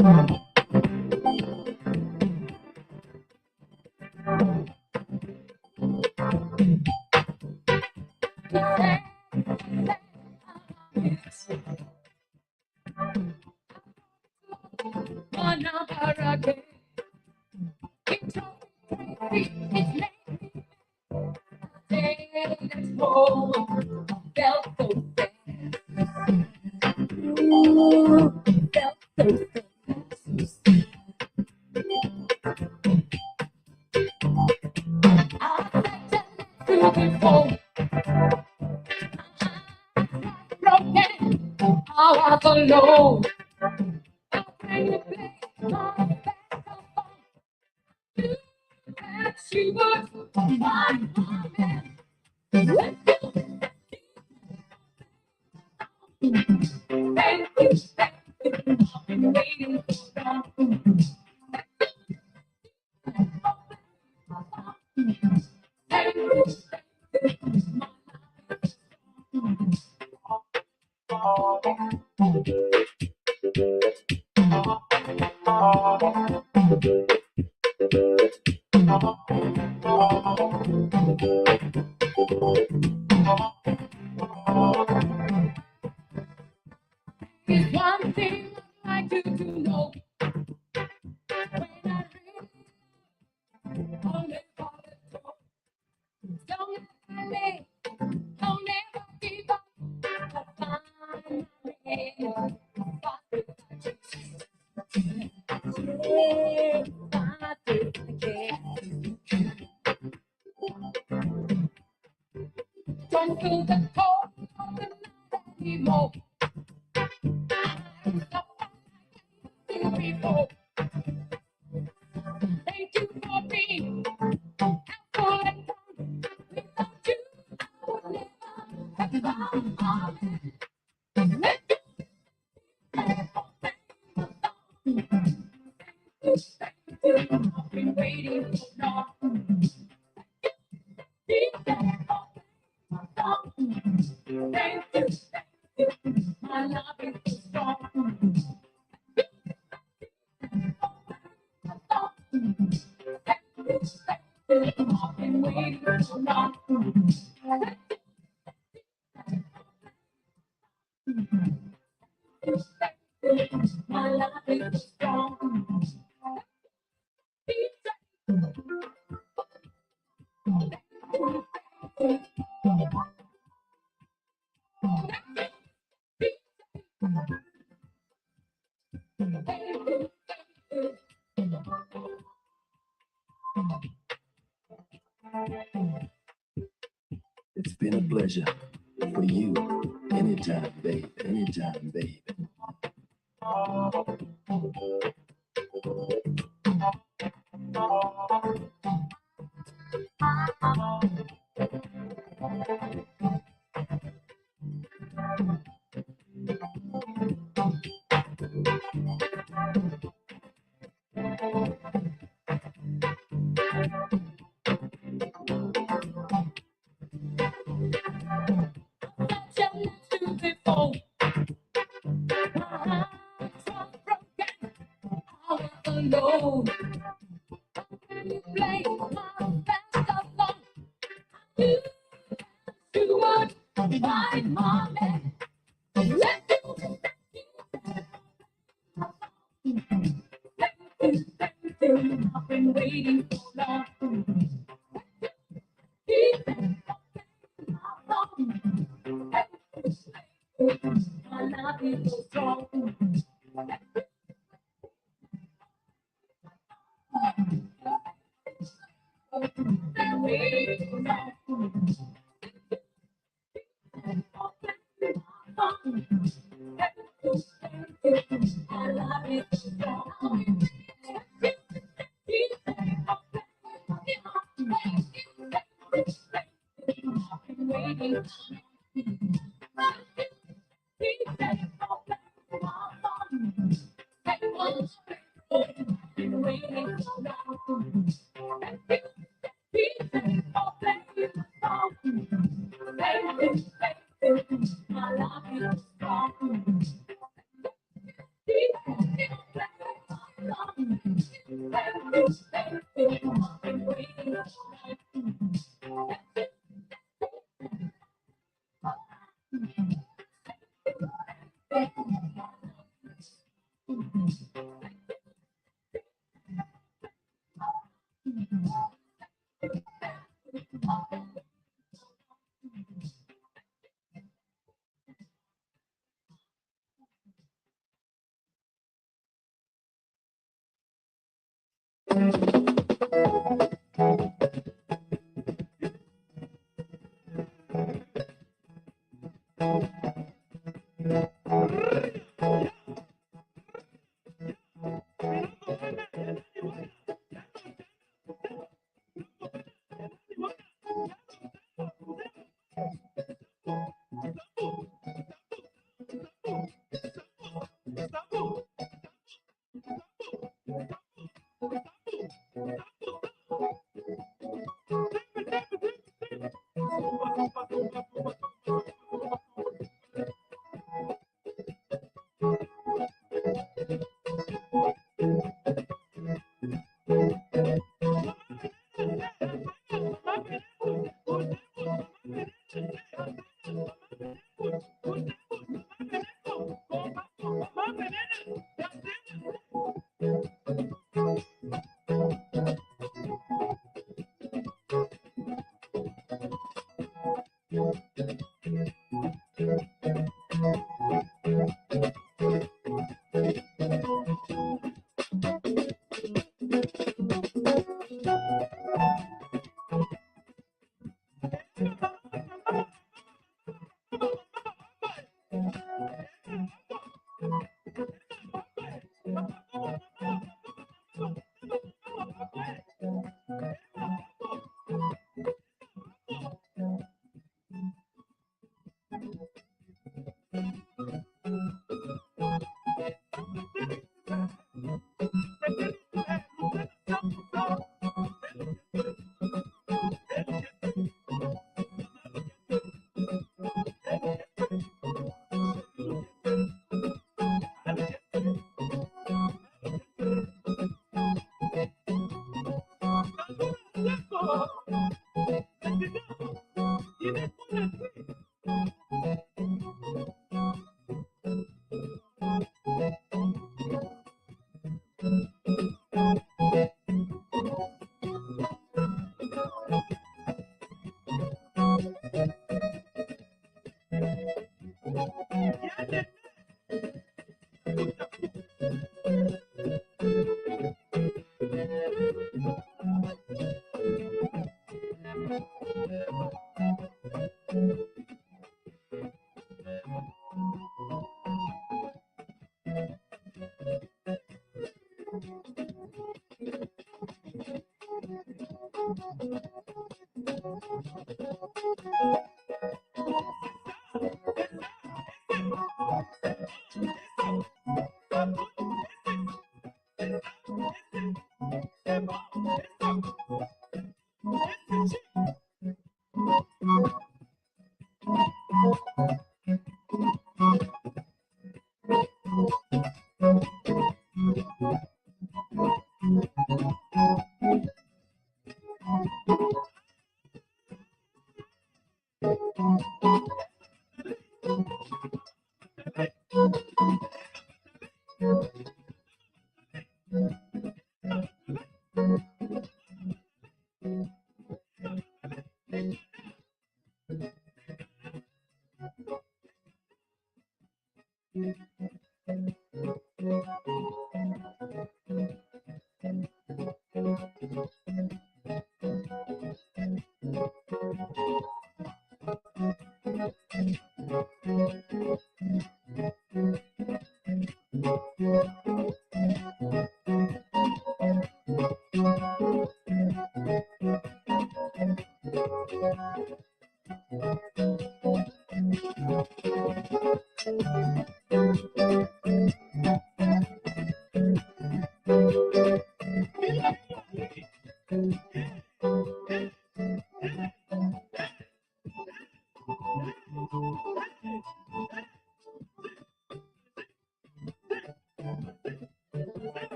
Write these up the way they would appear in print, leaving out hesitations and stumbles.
Alone. She was my man. Thank you, thank you. I've been waiting for long. Thank you, There's one thing I'd like you to know. When I really don't let all it go. Don't ever let, don't ever give up. I'll find my way. Don't feel the cold of the night anymore. Before. Thank you for being helpful and kind. Without you, I would never have found my man. Let you say I've been waiting so long. Thank you, my love is so strong. I've been waiting so long. My love is so strong. It's been a pleasure for you. Anytime, babe. Anytime, babe. Alone. Can you play my best along? You would find my man. Let you I've been waiting so long. My love is so strong. Been waiting so long. My love is so strong. Been waiting. Been waiting so long. My love is strong.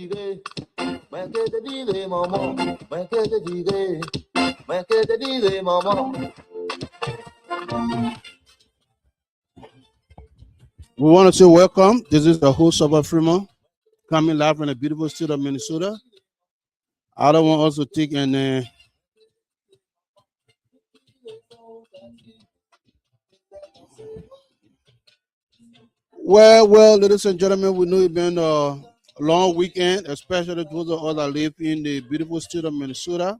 We want to say welcome. This is the host of Fremont, coming live from the beautiful state of Minnesota. I don't want us to take an well, ladies and gentlemen, we know it's been a long weekend, especially those of us that live in the beautiful state of Minnesota.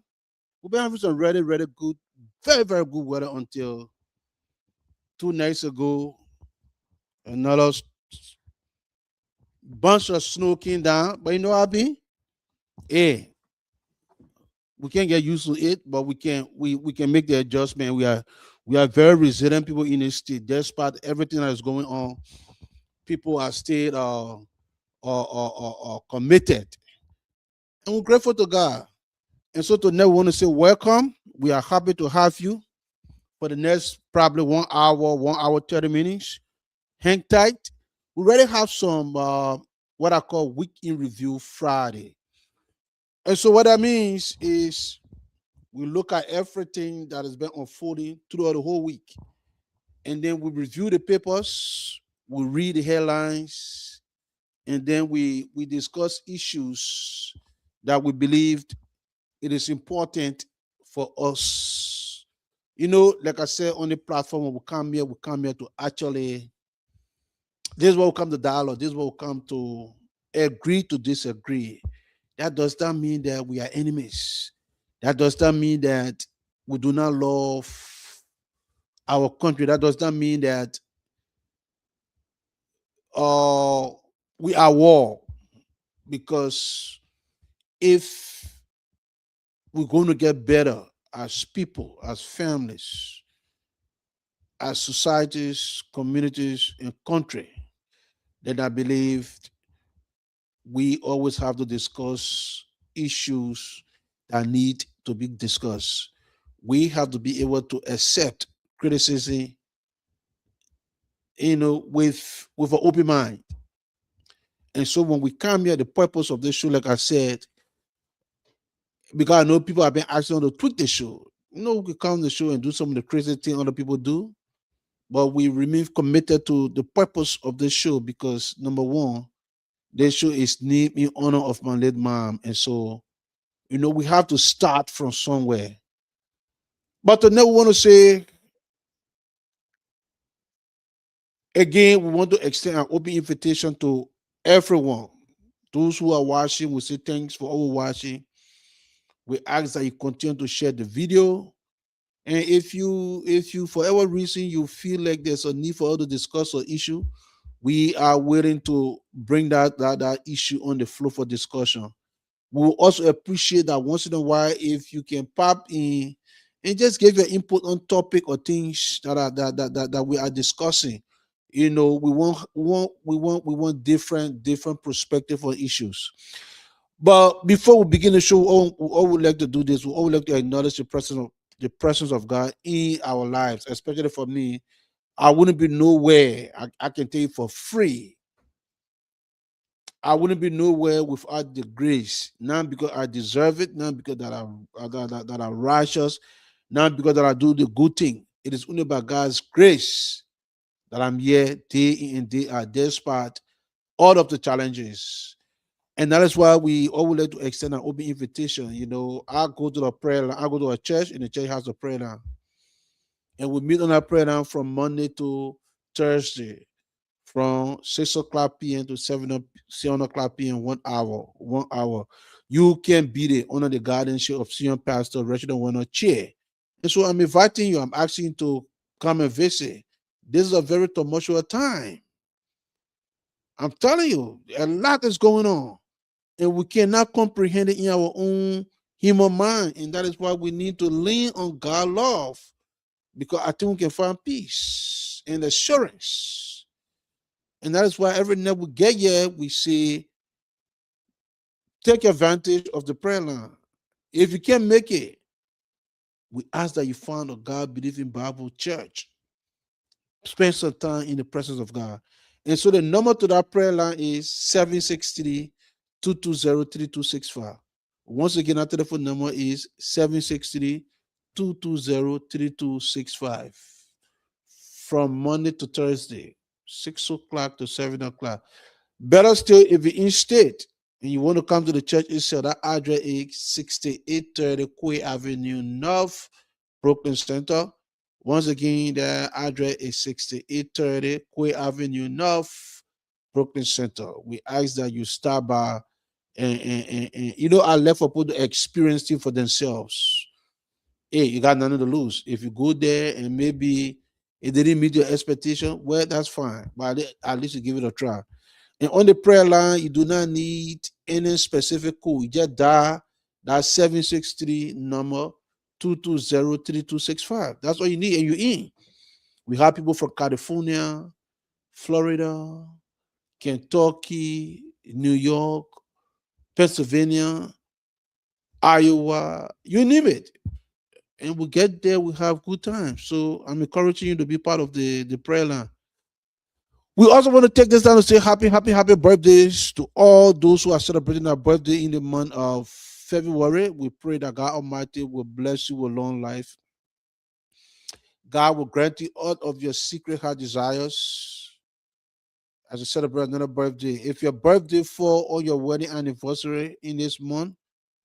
We've been having some really, really good, very, very good weather until 2 nights ago. Another bunch of snow came down, but you know what I mean? Hey, we can't get used to it, but we can make the adjustment. We are very resilient people in this state. Despite everything that is going on, people are still committed, and we're grateful to God. And so tonight we want to say welcome. We are happy to have you for the next probably 1 hour, 30 minutes. Hang tight. We already have some what I call week in review Friday. And so what that means is we look at everything that has been unfolding throughout the whole week. And then we review the papers, we read the headlines, and then we discuss issues that we believed it is important for us. You know, like I said on the platform, when we come here to actually, this is what we come to dialogue, this is what we come to agree to disagree. That does not mean that we are enemies. That does not mean that we do not love our country. That does not mean that we are war. Because if we're going to get better as people, as families, as societies, communities, and country, then I believe we always have to discuss issues that need to be discussed. We have to be able to accept criticism, with an open mind. And so when we come here, the purpose of this show, like I said, because I know people have been asking to tweak the show. We can come on the show and do some of the crazy things other people do, but we remain committed to the purpose of this show because number one, this show is named in honor of my late mom, and so we have to start from somewhere. But tonight we want to say again, we want to extend an open invitation to everyone. Those who are watching, we say thanks for all watching. We ask that you continue to share the video. And if you for whatever reason you feel like there's a need for us to discuss an issue, we are willing to bring that issue on the floor for discussion. We will also appreciate that once in a while if you can pop in and just give your input on topic or things that we are discussing. We want different perspective on issues. But before we begin the show, we all would like to do this. We all would like to acknowledge the presence of God in our lives, especially for me. I wouldn't be nowhere. I can tell you for free. I wouldn't be nowhere without the grace. Not because I deserve it, not because that I'm righteous, not because that I do the good thing. It is only by God's grace that I'm here day in and day out, despite all of the challenges. And that is why we always like to extend an open invitation. I go to the prayer line, I go to a church, and the church has a prayer line. And we meet on our prayer line from Monday to Thursday, from 6 o'clock p.m. to 7 o'clock p.m. 1 hour. 1 hour. You can be there under the guardianship of senior pastor Reginald Warner Chair. And so I'm inviting you, I'm asking you to come and visit. This is a very tumultuous time. I'm telling you, a lot is going on. And we cannot comprehend it in our own human mind. And that is why we need to lean on God's love. Because I think we can find peace and assurance. And that is why every night we get here, we say, take advantage of the prayer line. If you can't make it, we ask that you find a God-believing Bible church. Spend some time in the presence of God. And so the number to that prayer line is 763 220-3265. Once again, our telephone number is 763-220-3265. From Monday to Thursday, 6 o'clock to 7 o'clock. Better still, if you're in state and you want to come to the church itself, that address is 6830 Quay Avenue North, Brooklyn Center. Once again, the address is 6830 Quay Avenue North, Brooklyn Center. We ask that you stop by and you know, I left for people to experience it for themselves. Hey, you got nothing to lose. If you go there and maybe it didn't meet your expectation, well, that's fine. But at least you give it a try. And on the prayer line, you do not need any specific code. You just dial that 763 number 220-3265. That's all you need, and you're in. We have people from California, Florida, Kentucky, New York, Pennsylvania, Iowa, you name it. And we get there, we have good times. So I'm encouraging you to be part of the prayer line. We also want to take this time to say happy birthdays to all those who are celebrating their birthday in the month of February. We pray that God Almighty will bless you with long life. God will grant you all of your secret heart desires as you celebrate another birthday. If your birthday fall on your wedding anniversary in this month,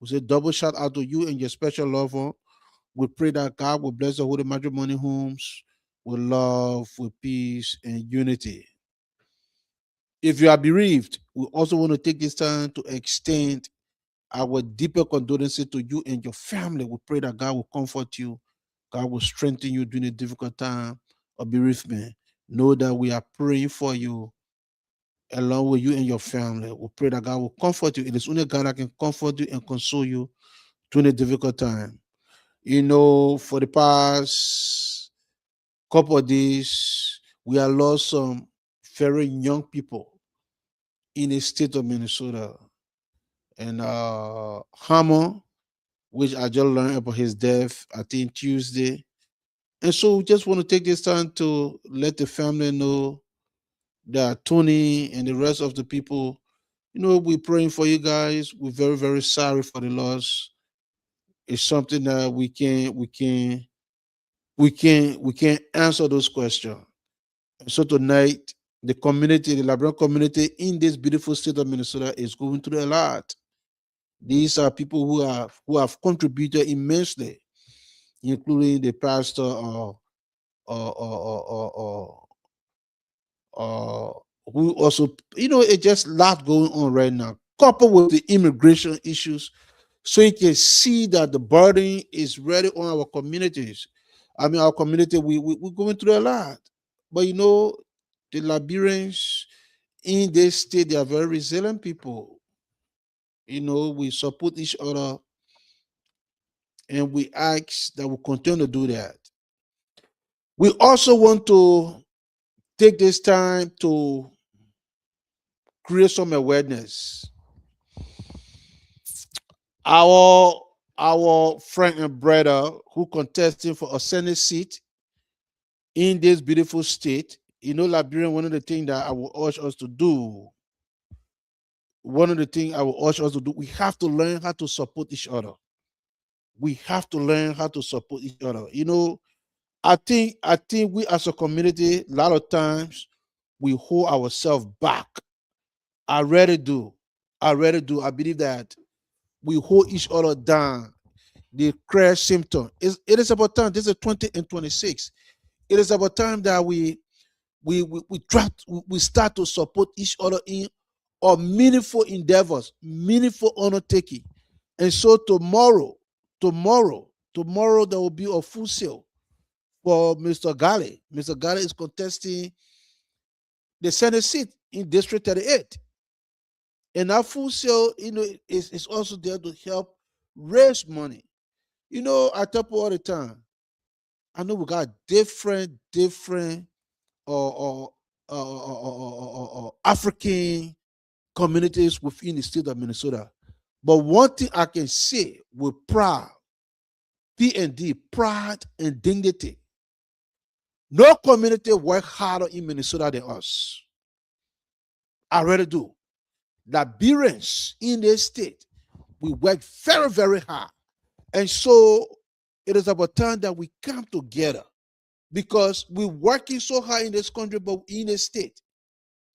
we say double shout out to you and your special loved one. We pray that God will bless the Holy Matrimony homes with love, with peace, and unity. If you are bereaved, we also want to take this time to extend our deeper condolences to you and your family. We pray that God will comfort you, God will strengthen you during a difficult time of bereavement. Know that we are praying for you along with you and your family. We pray that God will comfort you. It is only God that can comfort you and console you during a difficult time. You know, for the past couple of days, we have lost some very young people in the state of Minnesota. And Hammer, which I just learned about his death, I think Tuesday. And so we just want to take this time to let the family know that Tony and the rest of the people, you know, we're praying for you guys. We're very, very sorry for the loss. It's something that we can answer those questions. And so tonight, the community, the Liberian community in this beautiful state of Minnesota is going through a lot. These are people who have contributed immensely, including the pastor or who also, you know, it's just a lot going on right now, coupled with the immigration issues. So you can see that the burden is really on our communities. I mean, our community, we're going through a lot. But you know, the Liberians in this state, they are very resilient people. You know, we support each other and we ask that we continue to do that. We also want to take this time to create some awareness. Our friend and brother who contesting for a Senate seat in this beautiful state, you know, Liberian, one of the things that I will urge us to do, we have to learn how to support each other. We have to learn how to support each other. You know, I think we as a community, a lot of times we hold ourselves back. I really do. I really do. I believe that we hold each other down. The clear symptom. It is about time. This is 20 and 26. It is about time that we start to support each other in our meaningful endeavors, meaningful honor taking. And so tomorrow there will be a full sale for Mr. Gale. Mr. Gale is contesting the Senate seat in District 38. And that full sale, you know, is also there to help raise money. You know, I tell people all the time, I know we got different or African communities within the state of Minnesota. But one thing I can say with pride, P&D, pride and dignity, no community work harder in Minnesota than us. I really do. Liberians in the state, we work very, very hard. And so it is about time that we come together, because we're working so hard in this country, but in the state,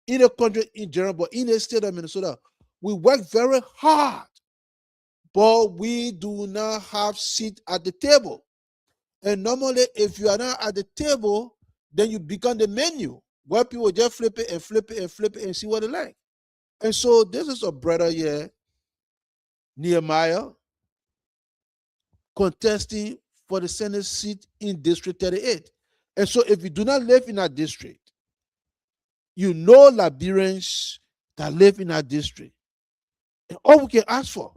in the country in general, but in the state of Minnesota, we work very hard, but we do not have seat at the table. And normally, if you are not at the table, then you become the menu where people just flip it and flip it and flip it and see what they like. And so this is a brother here, Nehemiah, contesting for the Senate seat in District 38. And so if you do not live in that district, you know Liberians that live in that district. And all we can ask for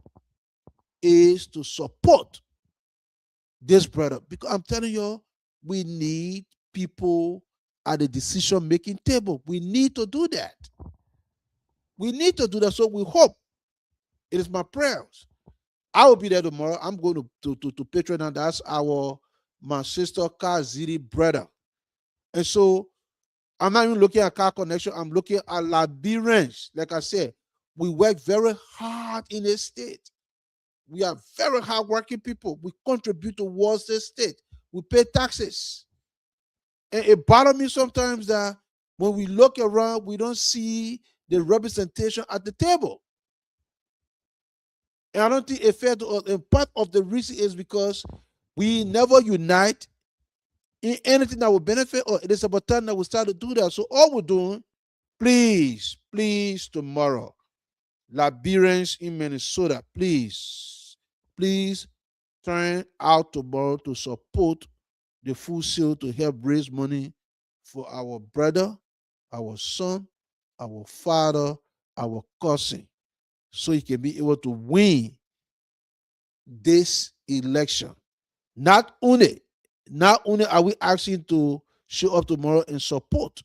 is to support this brother. Because I'm telling you, we need people at the decision-making table. We need to do that. We need to do that. So we hope. It is my prayers. I will be there tomorrow. I'm going to Patreon, and that's my sister Kaziri brother. And so I'm not even looking at car connection. I'm looking at Liberians. Like I said, we work very hard in the state. We are very hardworking people. We contribute towards the state. We pay taxes. And it bothers me sometimes that when we look around, we don't see the representation at the table. And I don't think it's fair to us. And part of the reason is because we never unite in anything that will benefit us. It is about time that we start to do that. So all we're doing, please, tomorrow, Liberians in Minnesota, please turn out tomorrow to support the Full Sail to help raise money for our brother, our son, our father, our cousin, so he can be able to win this election. Not only are we asking to show up tomorrow and support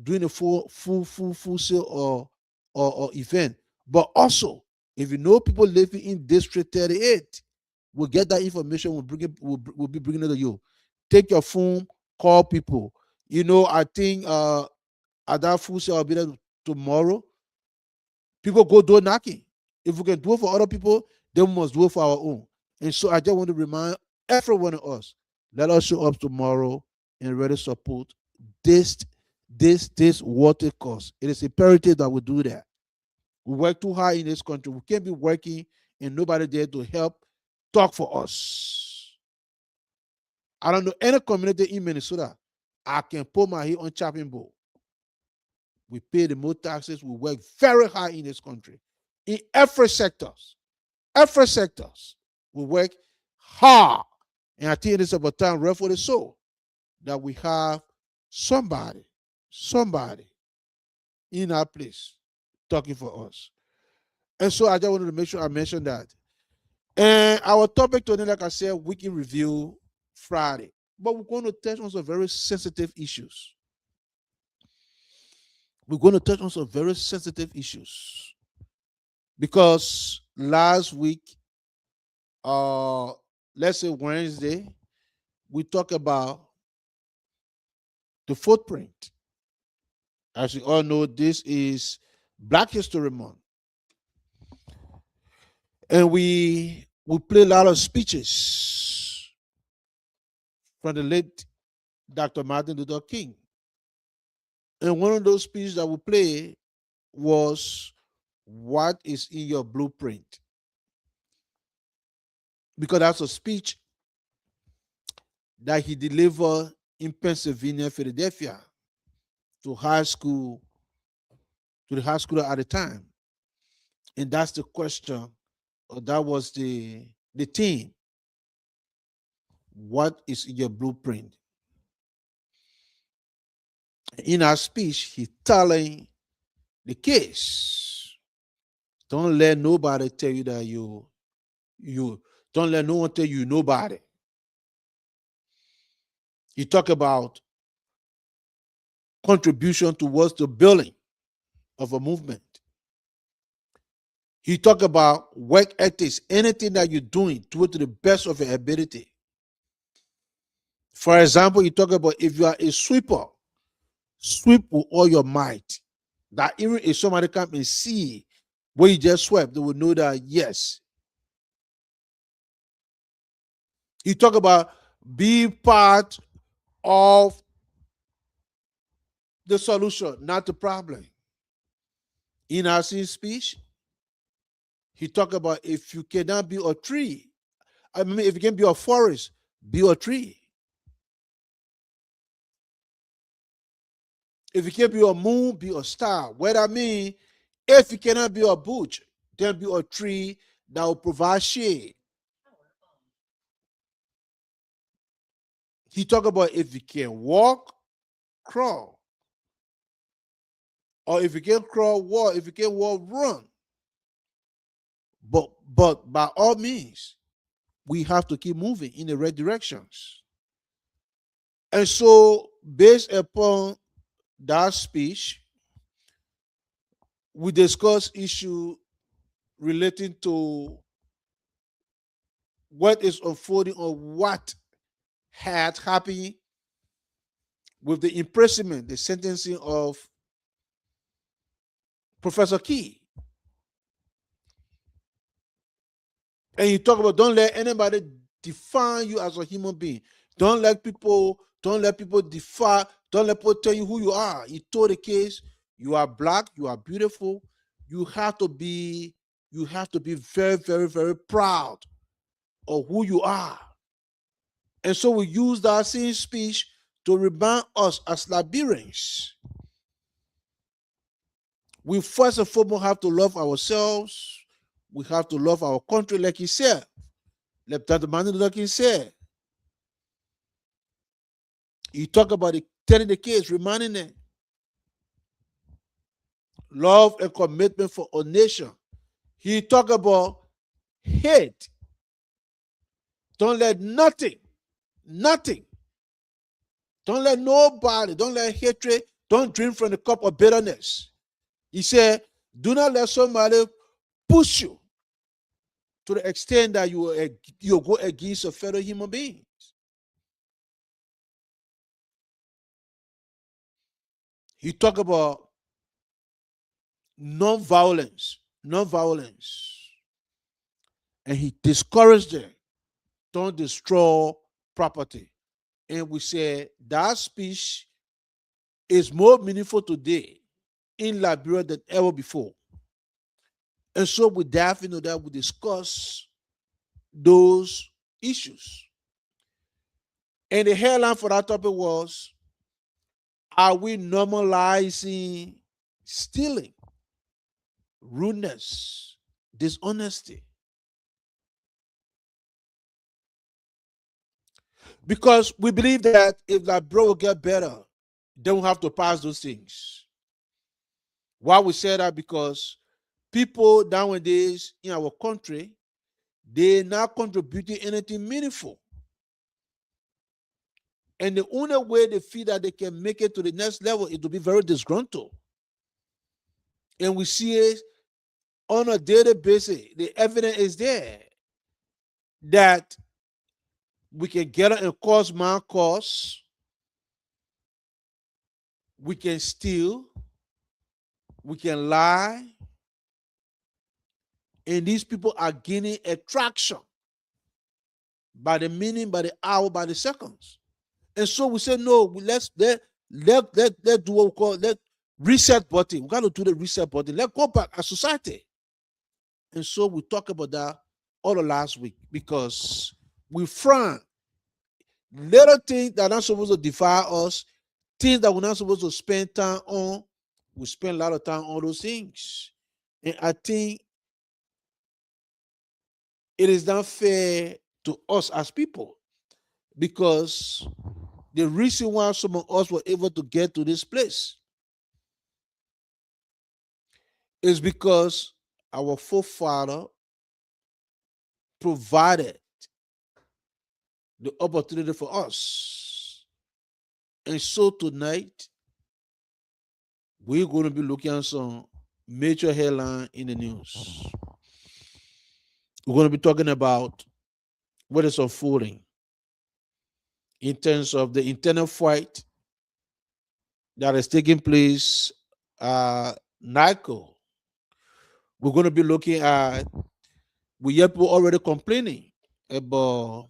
during the full sale or event, but also if you know people living in District 38, we'll get that information. We'll be bringing it to you. Take your phone, call people. I think at that full sale I'll be there tomorrow. People go door knocking. If we can do it for other people, then we must do it for our own. And so I just want to remind every one of us, let us show up tomorrow and really support this water cause. It is imperative that we do that. We work too hard in this country. We can't be working and nobody there to help talk for us. I don't know any community in Minnesota I can put my head on chopping board. We pay the most taxes. We work very hard in this country. In every sectors. We work hard. And I think it is about time, right for the soul, that we have somebody in our place talking for us. And so I just wanted to make sure I mentioned that. And our topic today, like I said, weekly review Friday. But we're going to touch on some very sensitive issues. Because last week, let's say Wednesday, we talked about the footprint. As you all know, this is Black History Month. And we play a lot of speeches from the late Dr. Martin Luther King. And one of those speeches that we play was, what is in your blueprint? Because that's a speech that he delivered in Pennsylvania, Philadelphia, to the high school at the time. And that's the question, or that was the theme. What is in your blueprint? In our speech, he's telling the kids, don't let nobody tell you that you don't let no one tell you nobody. He talk about contribution towards the building of a movement. He talk about work ethics, anything that you're doing, do it to the best of your ability. For example, he talk about if you are a sweeper, sweep with all your might. That even if somebody come and see where you just swept, they will know that yes. He talk about be part of the solution, not the problem. In our same speech, he talk about if you cannot be a tree, I mean, if you can be a forest, be a tree. If you can be a moon, be a star. What I mean, if you cannot be a bush, then be a tree that will provide shade. He talk about if you can walk, crawl. Or if you can crawl, walk. If you can walk, run. But by all means, we have to keep moving in the right directions. And so, based upon that speech, we discuss issue relating to what is unfolding or what had happened with the imprisonment, the sentencing of Professor Key. And you talk about don't let anybody define you as a human being. Don't let people define, don't let people tell you who you are. He told the case, you are black, you are beautiful, you have to be very, very, very proud of who you are. And so we use that same speech to remind us as Liberians. We first and foremost have to love ourselves. We have to love our country, like he said. Lieutenant Martin Luther King said. He talked about telling the kids, reminding them, love and commitment for a nation. He talked about hate. Don't let nothing, don't let nobody, don't let hatred, don't drink from the cup of bitterness. He said, do not let somebody push you to the extent that you go against a fellow human being. He talked about non-violence, and he discouraged them, don't destroy property. And we said that speech is more meaningful today in Liberia than ever before. And so with that, that we discuss those issues. And the headline for that topic was, are we normalizing stealing, rudeness, dishonesty? Because we believe that if Liberia will get better, they will have to pass those things. Why we say that? Because people nowadays in our country, they're not contributing anything meaningful. And the only way they feel that they can make it to the next level is to be very disgruntled. And we see it on a daily basis. The evidence is there that we can get and cause my cause. We can steal. We can lie. And these people are gaining attraction by the minute, by the hour, by the seconds. And so we say, no, let's do what we call reset button. We got to do the reset button. Let's go back as society. And so we talked about that all the last week because we frown little things that are not supposed to defile us, things that we're not supposed to spend time on. We spend a lot of time on those things. And I think it is not fair to us as people because the reason why some of us were able to get to this place is because our forefather provided the opportunity for us. And so tonight, we're going to be looking at some major headline in the news. We're going to be talking about what is unfolding in terms of the internal fight that is taking place NICO, We're going to be looking at, we have people already complaining about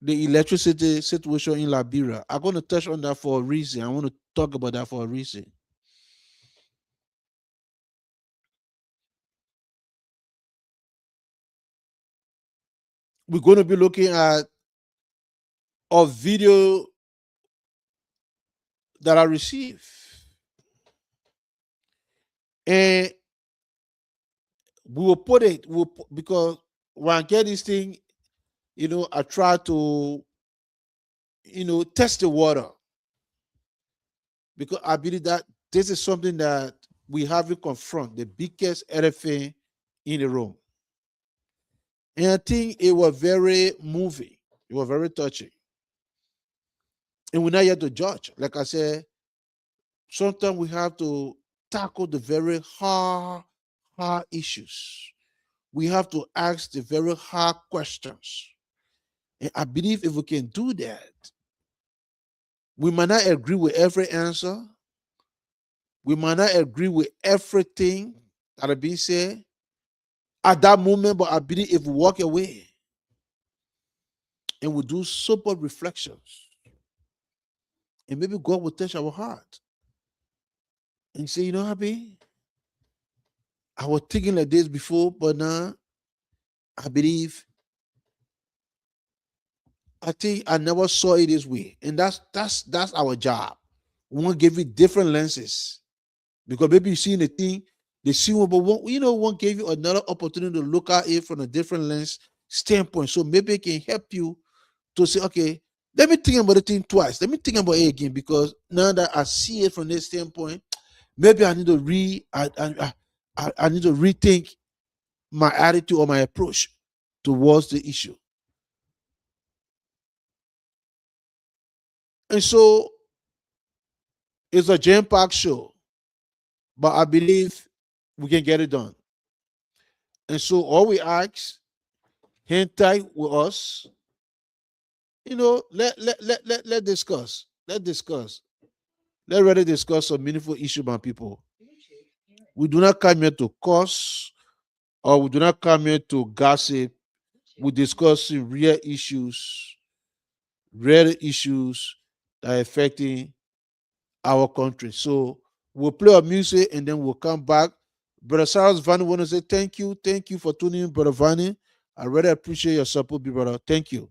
the electricity situation in Liberia. I'm going to touch on that for a reason. I want to talk about that for a reason. We're going to be looking at a video that I received. And we will put it, because when I get this thing, I try to, test the water. Because I believe that this is something that we have to confront, the biggest elephant in the room. And I think it was very moving. It was very touching. And we're not yet to judge. Like I said, sometimes we have to tackle the very hard issues. We have to ask the very hard questions. And I believe if we can do that, we might not agree with every answer. We might not agree with everything that is being said at that moment, but I believe if we walk away and we do sober reflections, and maybe God will touch our heart and say, Happy, I was thinking like this before, but now I believe, I think I never saw it this way. And that's our job. We want to give you different lenses, because maybe you see the thing, they see one, but one gave you another opportunity to look at it from a different lens standpoint. So maybe it can help you to say, okay, let me think about the thing twice. Let me think about it again, because now that I see it from this standpoint, maybe I need to I need to rethink my attitude or my approach towards the issue. And so it's a jam-packed show, but I believe we can get it done. And so all we ask, hang tight with us. Let discuss. Let discuss. Let really discuss some meaningful issue, my people. We do not come here to curse, or we do not come here to gossip. We discuss real issues that are affecting our country. So we'll play our music and then we'll come back. Brother Cyrus Vanny want to say thank you. Thank you for tuning in, Brother Vanny. I really appreciate your support, big brother. Thank you.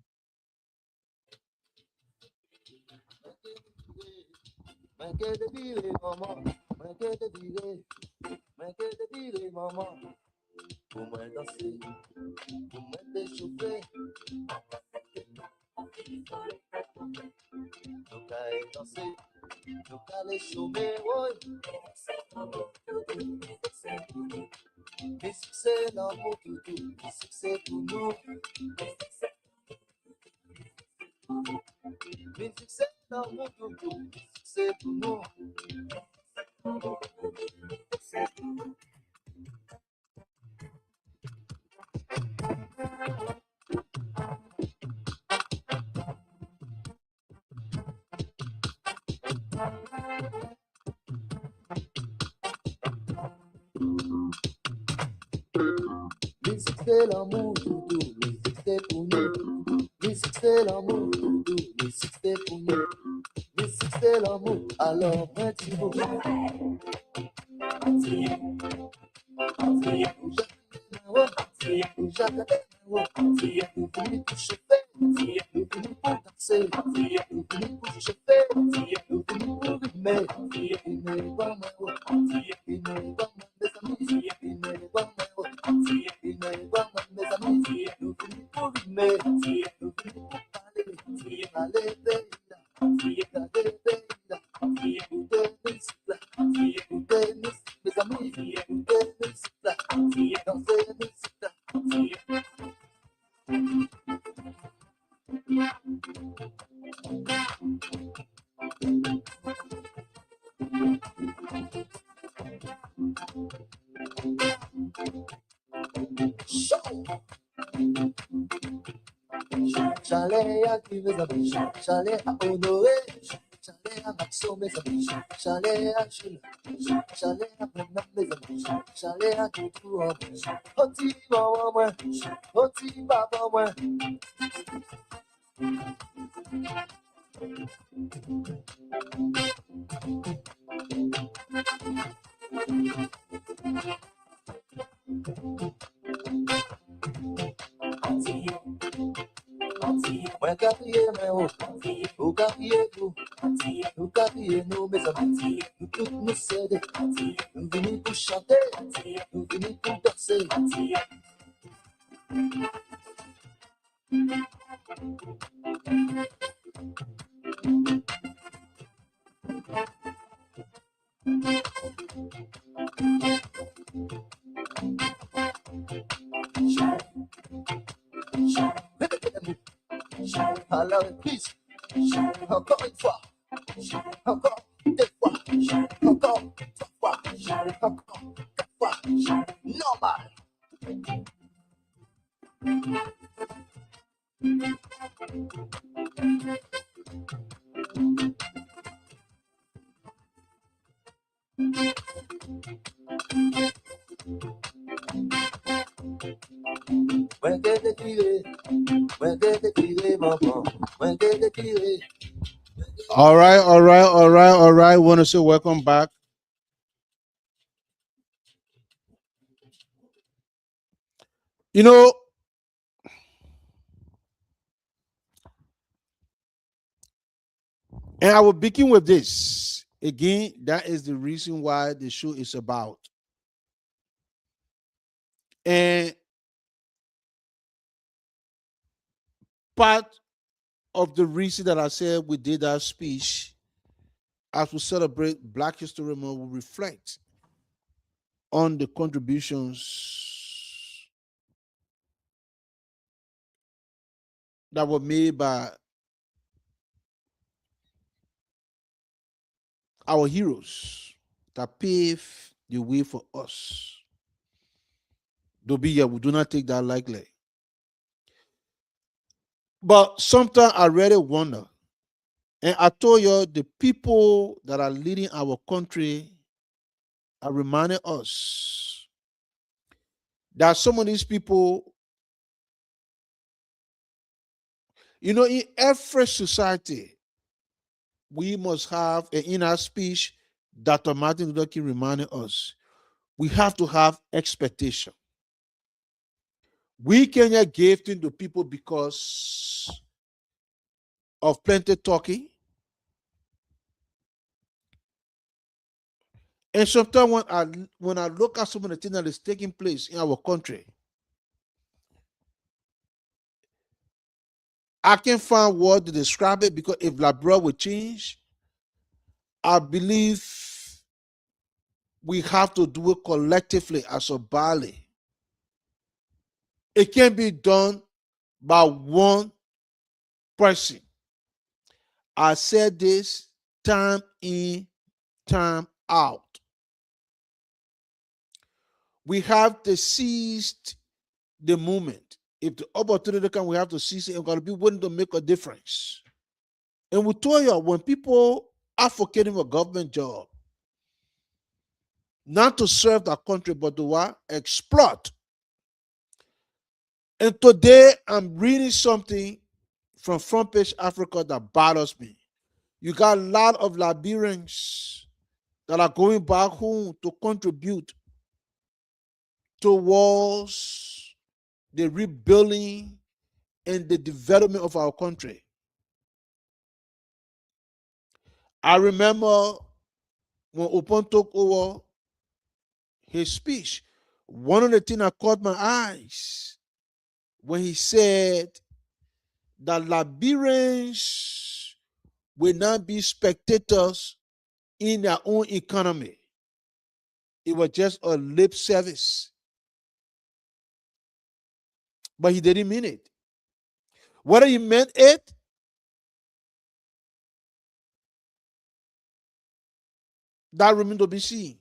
Musique c'est l'amour, doudou, musique c'est pour nous. Musique c'est l'amour, doudou, musique c'est pour nous. Musique c'est l'amour, alors maintenant. Chalet à qui veut amis, chalet à honorer, chalet à So mes amis, chalet à Chula, chalet à Pena, mes amis, chalet à Tutu, Oti Bawa, Oti Baba, when Gabriel, my own, who Gabriel, who Gabriel, no mes amis, nous tous nous céder, nous venons pour chanter, nous venons pour danser. Alors, plus, encore une fois, encore deux fois, encore trois fois, encore quatre fois, normal. When get the tiré, when get the tiré, maman, when get the tiré. All right. Want to say welcome back. You know, and I will begin with this. Again, that is the reason why the show is about. And part of the reason that I said we did that speech as we celebrate Black History Month will reflect on the contributions that were made by our heroes that paved the way for us. We do not take that lightly. But sometimes I really wonder, and I told you the people that are leading our country are reminding us that some of these people, you know, in every society, we must have an inner speech that Martin Luther King reminded us. We have to have expectation. We cannot give things to people because of plenty talking. And sometimes when I look at some of the things that is taking place in our country, I can't find words to describe it because if Labrador will change, I believe we have to do it collectively as a body. It can't be done by one person. I said this time in, time out. We have to seize the moment. If the opportunity comes, we have to seize it and got to be willing to make a difference. And we told you when people advocating for a government job, not to serve the country, but to what? Exploit. And today I'm reading something from Front Page Africa that bothers me. You got a lot of Liberians that are going back home to contribute towards the rebuilding and the development of our country. I remember when Upon took over his speech, one of the things that caught my eyes when he said that Liberians will not be spectators in their own economy. It was just a lip service. But he didn't mean it. Whether he meant it, that remains to be seen.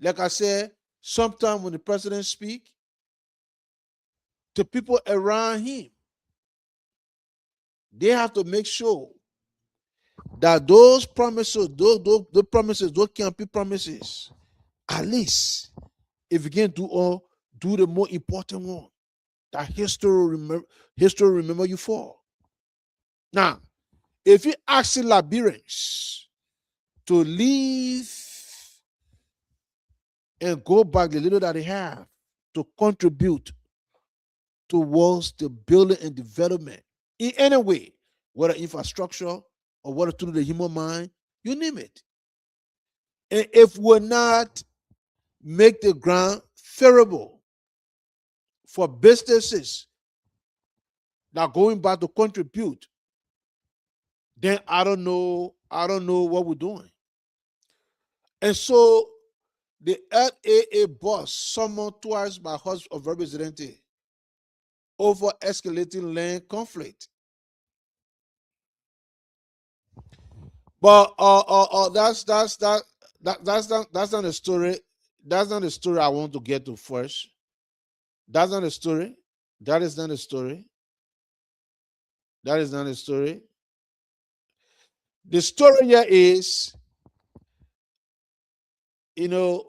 Like I said, sometimes when the president speaks, the people around him, they have to make sure that those promises, those promises, those can't be promises. At least if you can do the more important one that history remember you for. Now, if you ask the Liberians to leave and go back the little that they have to contribute towards the building and development in any way, whether infrastructure or whether through the human mind, you name it. And if we're not make the ground favorable for businesses that are going back to contribute, then I don't know what we're doing. And so the FAA boss summoned twice by House of Representatives over escalating land conflict. But that's not the story. That's not the story I want to get to first. That's not the story. That is not the story. That is not the story. The story here is, the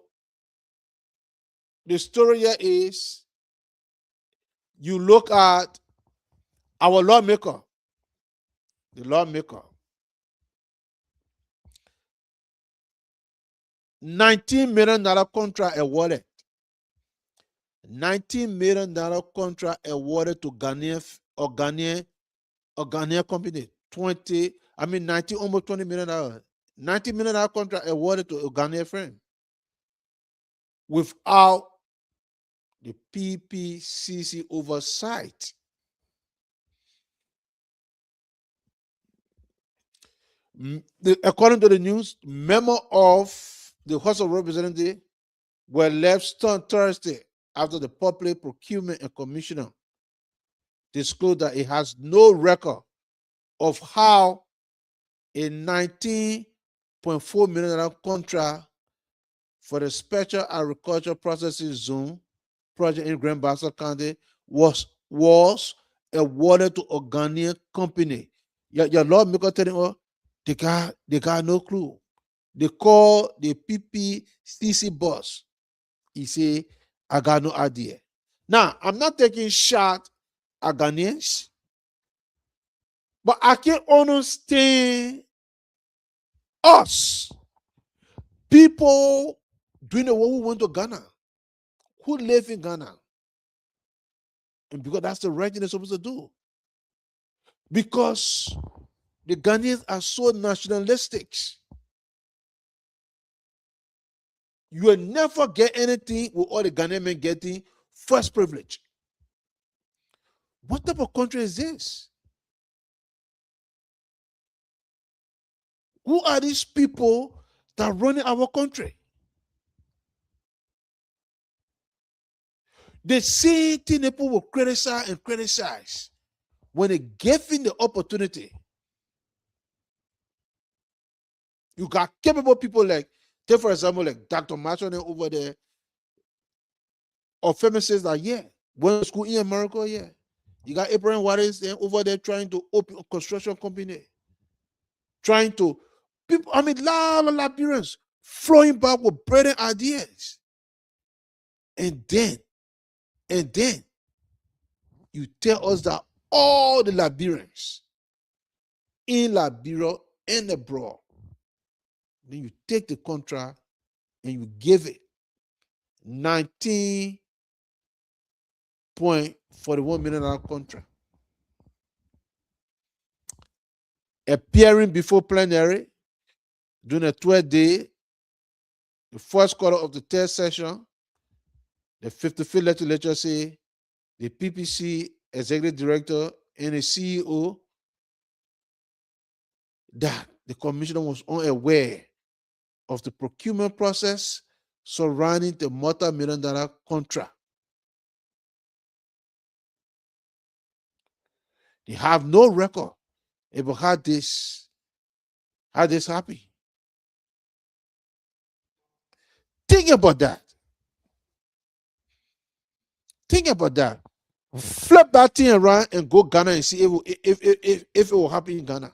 story here is, you look at our lawmaker, the lawmaker, $19 million contract awarded. $19 million contract awarded to Ghanaian company. 19, almost $20 million. $19 million contract awarded to a Ghanaian firm without the PPCC oversight. According to the news, memo of the House of Representatives were left stunned Thursday after the Public Procurement and Commissioner disclosed that it has no record of how a $19.4 million contract for the Special Agriculture Processing Zone project in Grand Bassa County was awarded to a Ghanaian company. Your lawmaker telling us they got no clue. They call the PPCC boss. He say, I got no idea. Now, I'm not taking shot at Ghanaians, but I can understand us, people doing the one who went to Ghana, who live in Ghana. And because that's the right thing they're supposed to do. Because the Ghanaians are so nationalistic. You will never get anything with all the Ghanaian men getting first privilege. What type of country is this? Who are these people that are running our country? The same thing people will criticize when they given the opportunity. You got capable people like, take for example, like Dr. Machon over there, or physicists that, went to school in America, You got Abraham Waters over there trying to open a construction company. Trying to, people, lot of Liberians flowing back with brilliant ideas. And then, you tell us that all the Liberians in Liberia and abroad, then you take the contract and you give it $19.41 million contract. Appearing before plenary during a 12-day, the first quarter of the third session, the 55th legislature say the PPC executive director and the CEO that the commissioner was unaware of the procurement process surrounding the multi-million-dollar contract. They have no record about how this happened. Think about that. Think about that. Flip that thing around and go Ghana and see if it will happen in Ghana.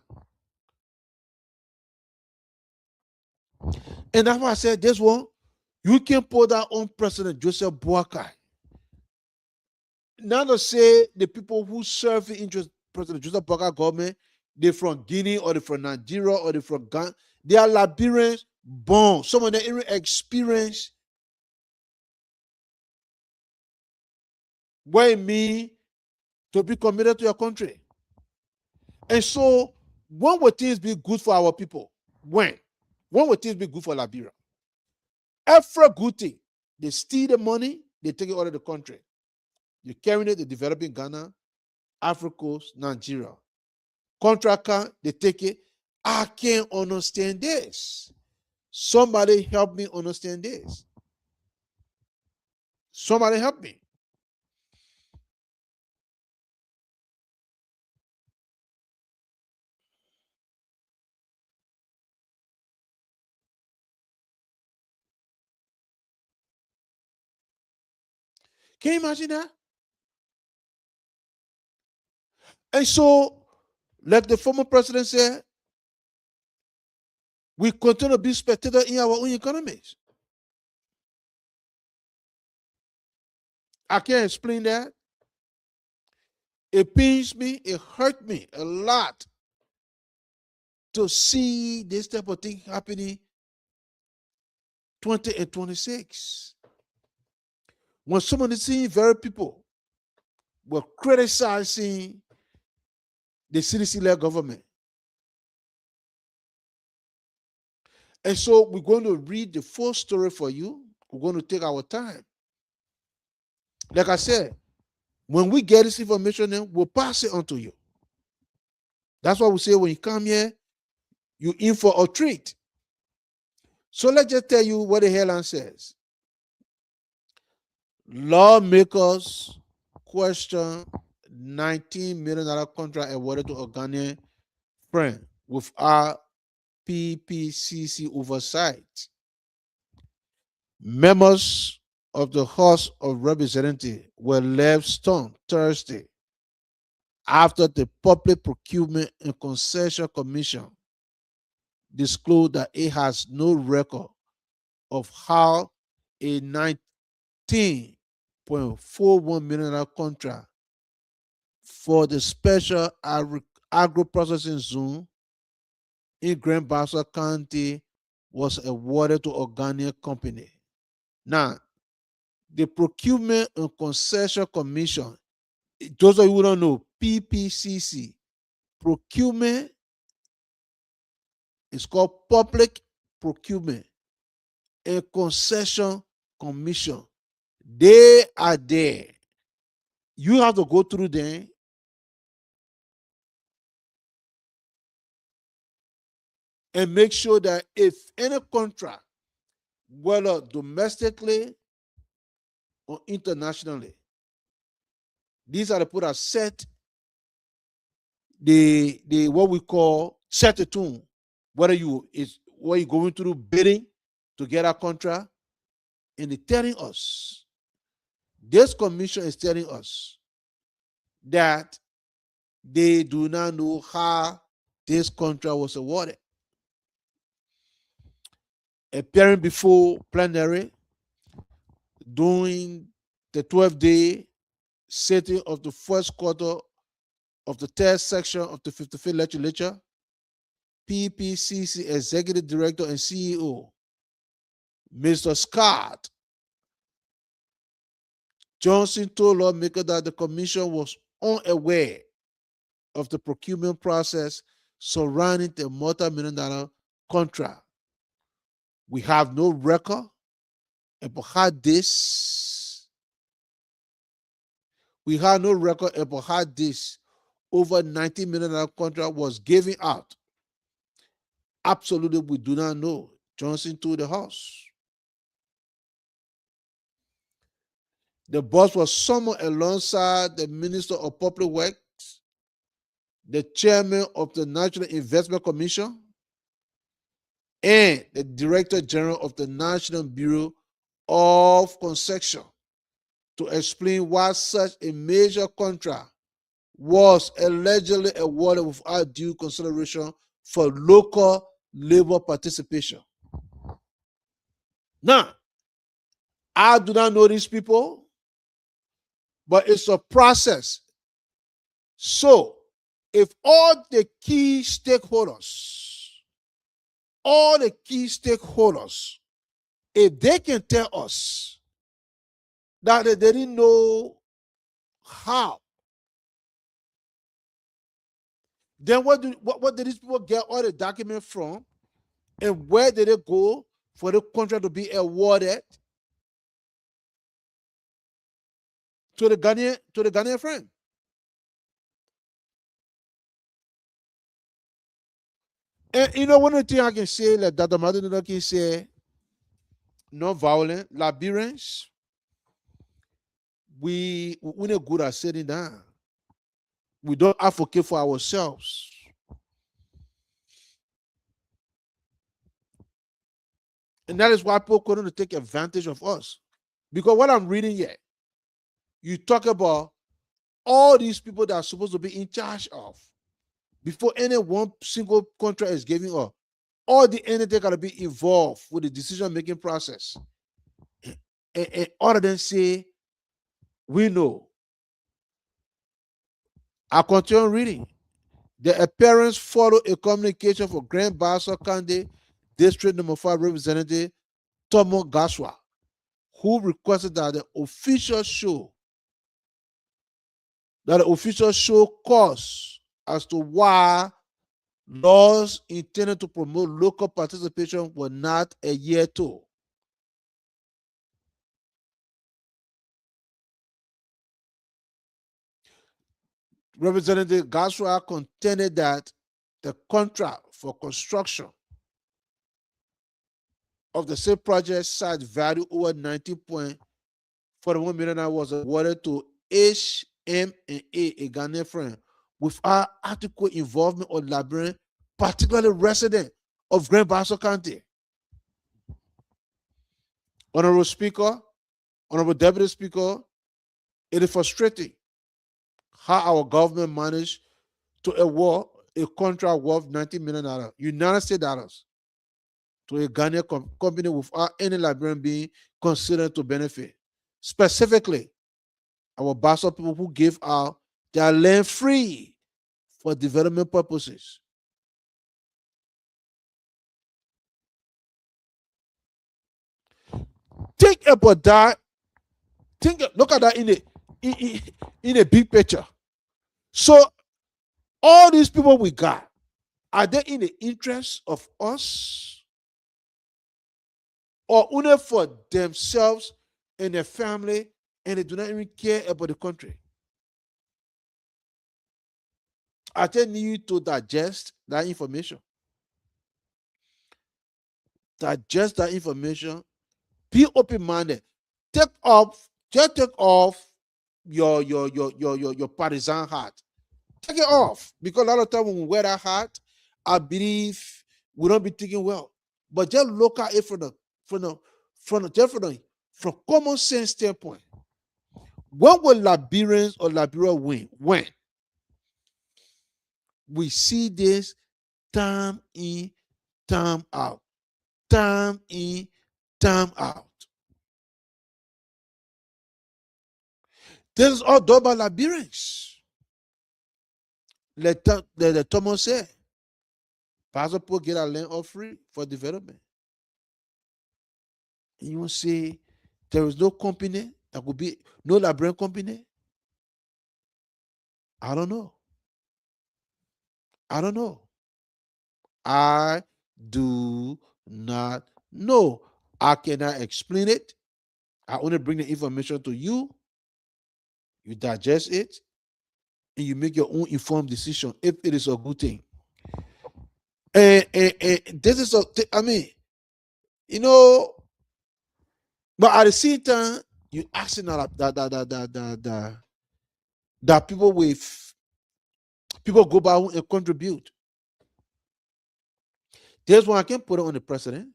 And that's why I said this one, you can put that on President Joseph Boakai. Not to say the people who serve the interest President Joseph Boakai government, they're from Guinea or they're from Nigeria or they're from Ghana. They are Liberians born. Some of them even experience what it means to be committed to your country. And so, when will things be good for our people? When will things be good for Liberia? Every good thing, they steal the money, they take it out of the country. You're carrying it to developing Ghana, Africa, Nigeria. Contractor, they take it. I can't understand this. Somebody help me understand this. Somebody help me. Can you imagine that? And so, like the former president said, we continue to be spectators in our own economies. I can't explain that. It pains me, it hurt me a lot to see this type of thing happening 20 and 26. When some of the same very people were criticizing the CDC-led government. And so we're going to read the full story for you. We're going to take our time. Like I said, when we get this information, then we'll pass it on to you. That's why we say when you come here, you're in for a treat. So let's just tell you what the headline says. Lawmakers question $19 million contract awarded to a Ghanaian friend without PPCC oversight. Members of the House of Representatives were left stunned Thursday after the Public Procurement and Concession Commission disclosed that it has no record of how a $19.41 million contract for the special agro-processing zone in Grand Bassa County was awarded to a Ghanaian company. Now, the Procurement and Concession Commission, those of you who don't know, PPCC, procurement is called Public Procurement and Concession Commission. They are there. You have to go through them and make sure that if any contract, whether domestically or internationally, these are the people that set the what we call set the tune. Whether you going through bidding to get a contract, and they're telling us, this commission is telling us that they do not know how this contract was awarded. Appearing before plenary during the 12-day sitting of the first quarter of the third section of the 55th legislature, PPCC Executive Director and CEO, Mr. Scott Johnson told lawmakers that the commission was unaware of the procurement process surrounding the multi-million-dollar contract. We have no record about how this. We have no record about how this over $90 million contract was given out. Absolutely, we do not know. Johnson told the House. The boss was summoned alongside the Minister of Public Works, the Chairman of the National Investment Commission, and the Director General of the National Bureau of Concession to explain why such a major contract was allegedly awarded without due consideration for local labor participation. Now, I do not know these people, but it's a process. So, if all the key stakeholders, if they can tell us that they didn't know how, then what did these people get all the documents from, and where did they go for the contract to be awarded to the Ghanaian friend? And you know, one of the things I can say, like Dr. Martin Luther King say, non-violent, Liberians, we're not good at sitting down. We don't advocate for ourselves. And that is why people couldn't take advantage of us. Because what I'm reading here, you talk about all these people that are supposed to be in charge of before any one single contract is given up. All the entity got to be involved with the decision-making process. And other than say, we know. I continue reading. The appearance followed a communication for Grand Bassa County District Number 5 Representative Tomo Gaswa, who requested that the official show cause as to why laws intended to promote local participation were not adhered to. Representative Gaswa contended that the contract for construction of the same project site value over 19.41 million was awarded to HMA, a Ghanaian friend, without adequate involvement of Liberian, particularly resident of Grand Bassa County. Honorable Speaker, Honorable Deputy Speaker, it is frustrating how our government managed to award a contract worth $90 million, United States dollars, to a Ghanaian company without any Liberian being considered to benefit. Specifically, our Bassa people who gave out their land free for development purposes. Think about that. Look at that in a big picture. So all these people we got, are they in the interest of us, or only for themselves and their family, and they do not even care about the country? I just need you to digest that information. Digest that information. Be open-minded. Take off your partisan hat. Take it off, because a lot of times when we wear that hat, I believe we don't be thinking well. But just look at it from common sense standpoint. When will Liberians or Liberia win? When? We see this time in, time out. Time in, time out. This is all done by Liberians. Let Thomas say, Pastor Paul get our land all free for development. And you will say, there is no company, there could be no Liberian company. I don't know. I do not know. I cannot explain it. I only bring the information to you. You digest it, and you make your own informed decision if it is a good thing. And this is but at the same time, you asking that people go by and contribute. There's one I can put it on the president,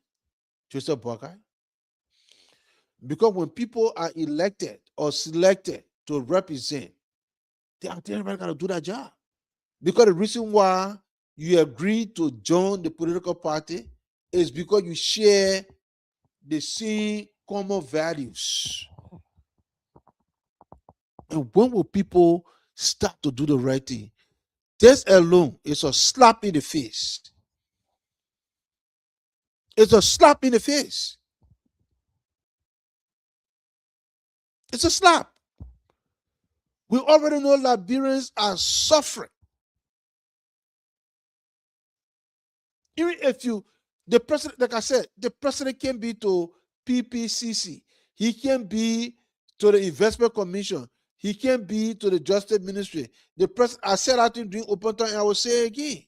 Joseph Boakai. Because when people are elected or selected to represent, everybody got to do that job. Because the reason why you agree to join the political party is because you share they see common values. And when will people start to do the right thing? This alone is a slap in the face. It's a slap in the face. It's a slap. We already know Liberians are suffering. Even if the president, like I said, the president can be to PPCC. He can be to the Investment Commission. He can be to the Justice Ministry. The president, I said that during open time, and I will say again.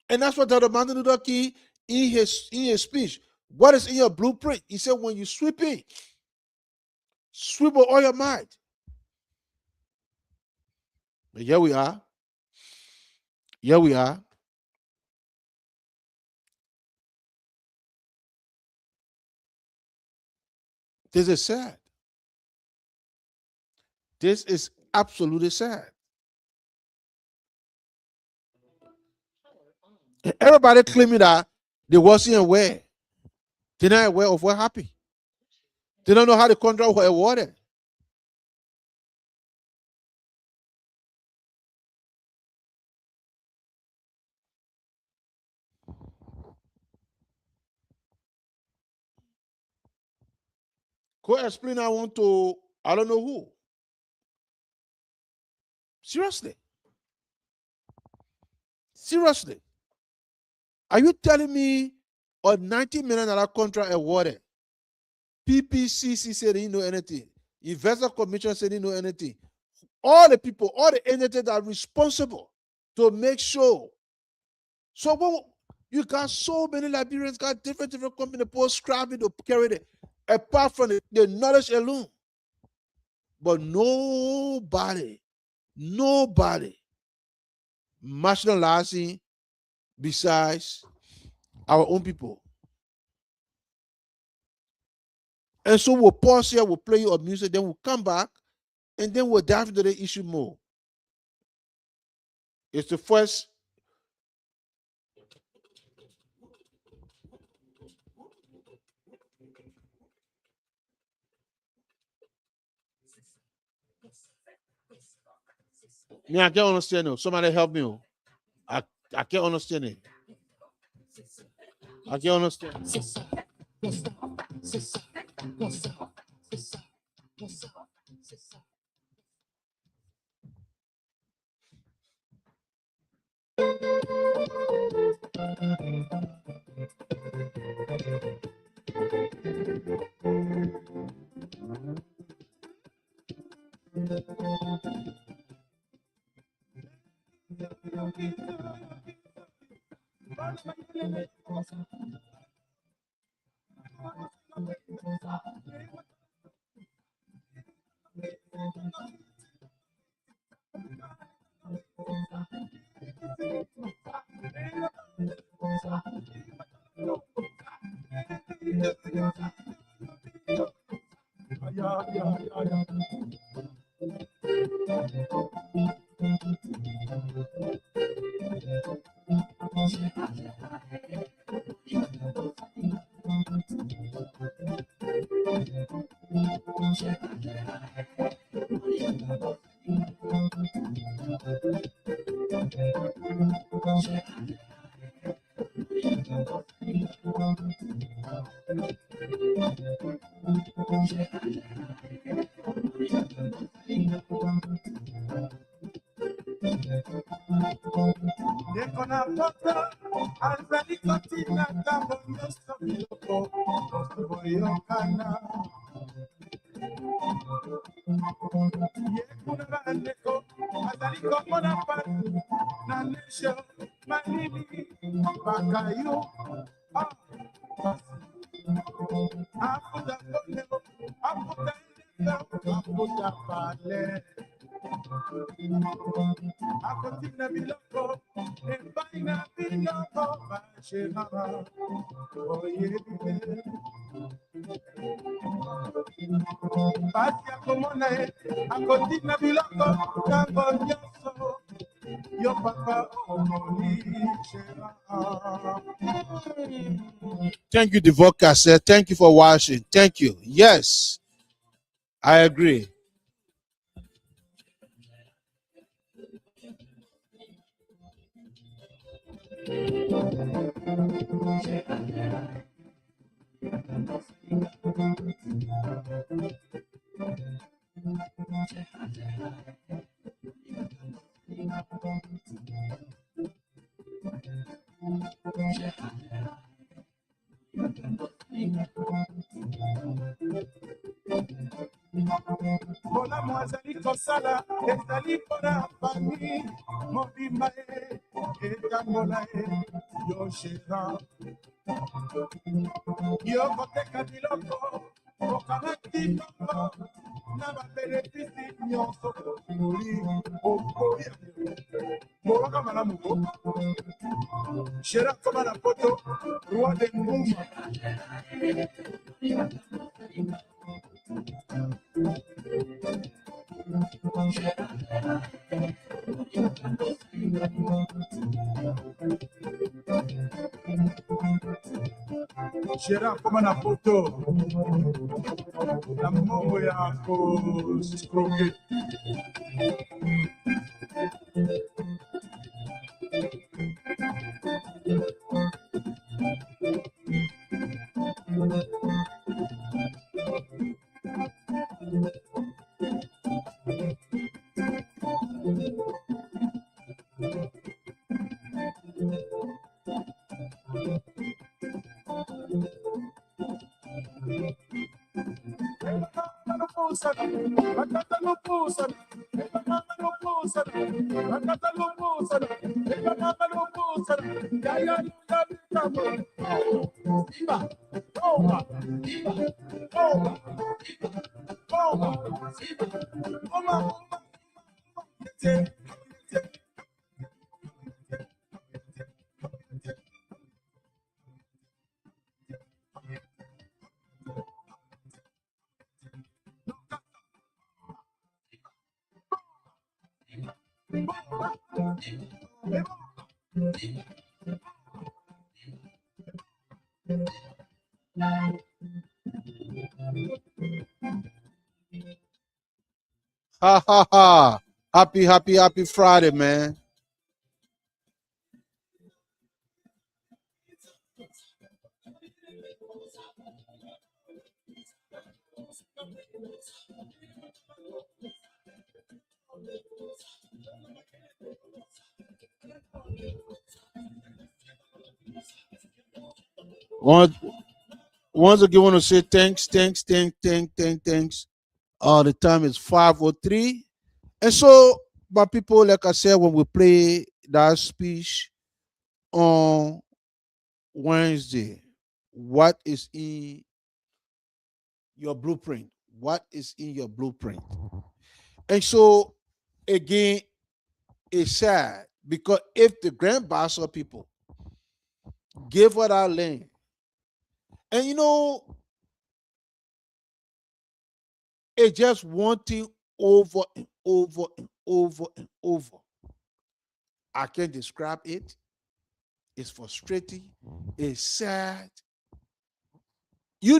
And that's what Dr. Martin Luther King, in his speech, what is in your blueprint? He said, when you sweep in, sweep with all your might. But here we are. Here we are. This is sad. This is absolutely sad. Everybody claiming that they wasn't aware. They're not aware of what happened. They don't know how the contract was awarded. Go explain I want to, I don't know who. Seriously. Seriously. Are you telling me a $90 million contract awarded? PPCC said they didn't know anything. Investor Commission said they didn't know anything. All the people, all the entities that are responsible to make sure. So when you got so many Liberians, got different companies, post scrapping to carry it, apart from the knowledge alone. But nobody marginalizing besides our own people. And so we'll pause here, we'll play you a music, then we'll come back, and then we'll dive into the issue more. It's the first. Yeah, I can't understand it. Somebody help me. I can't understand it. I can't understand. Your papa, Thank you, the vodka said. Thank you for watching. Thank you. Yes, I agree. Mola mwazali kosala, ezali pona fami, mobimba etangola yo shera. Yo koteka biloko, okanga kitoko, na babenefisi nyonso, oli okoya. Moroka malamu ko, shera koma na poto, roi de Nguma. Shera koma na poto, na mongo ya ko skroke. Ha ha ha. Happy, happy, happy Friday, man. Once, once again, want to say thanks, thanks, thanks, thanks, thanks, thanks. The time is 5:03. And so, my people, like I said, when we play that speech on Wednesday, what is in your blueprint? What is in your blueprint? And so, again, it's sad because if the Grand Bassa people gave us our land, and it's just one thing over and over and over and over. I can't describe it. It's frustrating. It's sad. You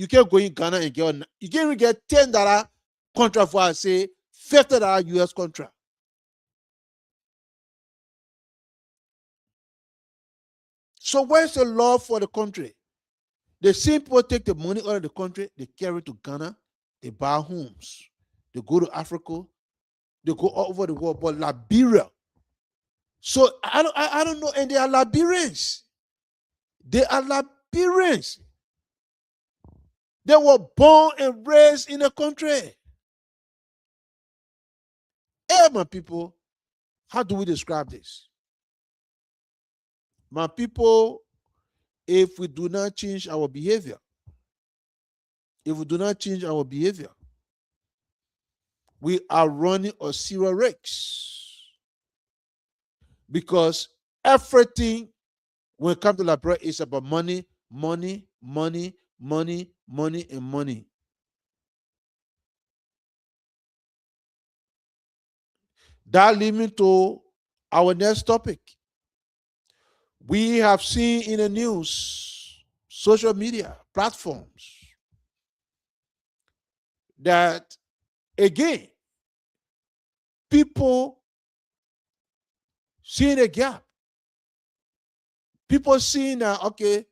can't go in Ghana and you can't even get $10 contract for, say, $50 US contract. So where's the love for the country? The same people take the money out of the country, they carry it to Ghana, they buy homes, they go to Africa, they go all over the world, but Liberia. So I don't know, and they are Liberians. They are Liberians. They were born and raised in the country. Hey, my people, how do we describe this? My people, if we do not change our behavior, we are running a serious race. Because everything, when it comes to Liberia, is about money, money, money, money, money, and money. That leads me to Our next topic. We have seen in the news, social media platforms, that again, people seeing a gap. People seeing that, okay,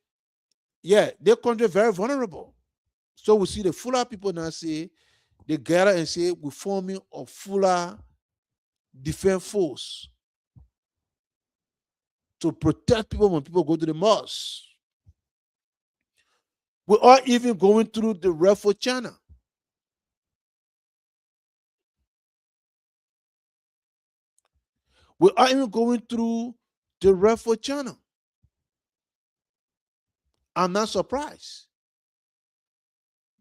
yeah, their country very vulnerable. So we see the fuller people now say, they gather and say, we're forming a fuller defense force to protect people when people go to the mosque. We are even going through the Red Channel. We are even going through the Red Channel. I'm not surprised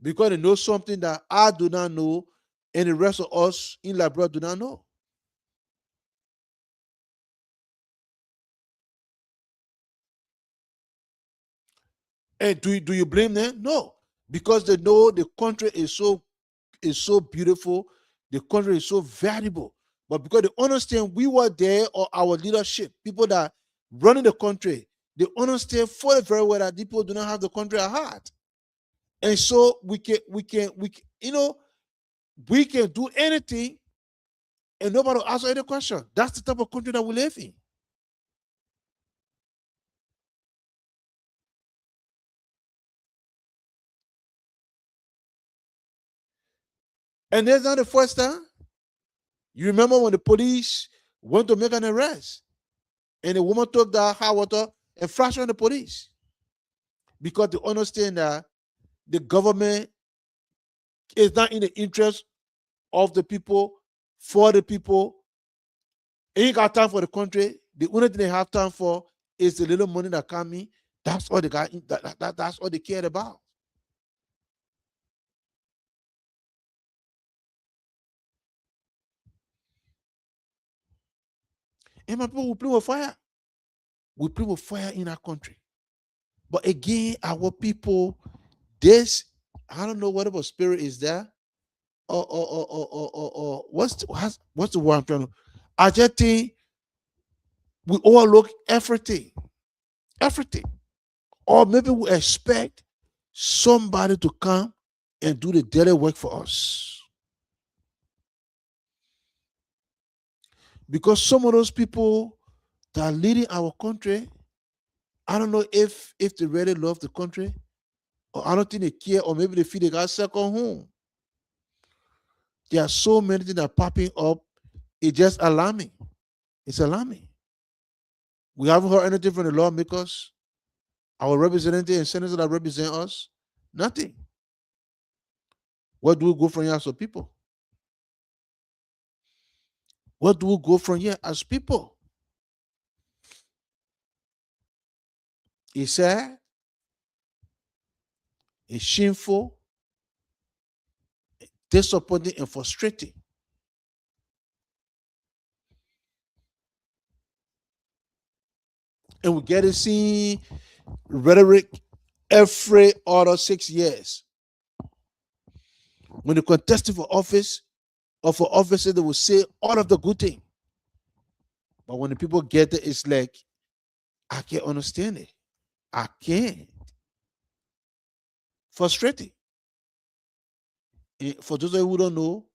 because they know something that I do not know and the rest of us in Liberia do not know. And do you blame them? No, because they know the country is so beautiful, the country is so valuable. But because they understand we were there, or our leadership, people that running the country, they understand fully very well that people do not have the country at heart. And so we can, we can do anything and nobody will answer any question. That's the type of country that we live in. And that's not the first time. You remember when the police went to make an arrest and the woman took the hot water and flashed on the police because they understand that the government is not in the interest of the people, for the people. Ain't got time for the country. The only thing they have time for is the little money that come in. That's all they got. That's all they cared about. And my people will play with fire. We play with fire in our country. But again, our people, this, I don't know whatever spirit is there. Or what's the word I'm trying to? I just think we overlook everything. Everything. Or maybe we expect somebody to come and do the daily work for us. Because some of those people that are leading our country, I don't know if they really love the country, or I don't think they care, or maybe they feel they got second home. There are so many things that are popping up. It's just alarming. It's alarming. We haven't heard anything from the lawmakers, our representatives and senators that represent us. Nothing. Where do we go from here as a people? Where do we go from here as people? It's sad. It's shameful, disappointing, and frustrating. And we get to see rhetoric every other 6 years. When they contested for office or for offices, they will say all of the good things. But when the people get it, it's like, I can't understand it. I can't. Frustrating. And for those of you who don't know,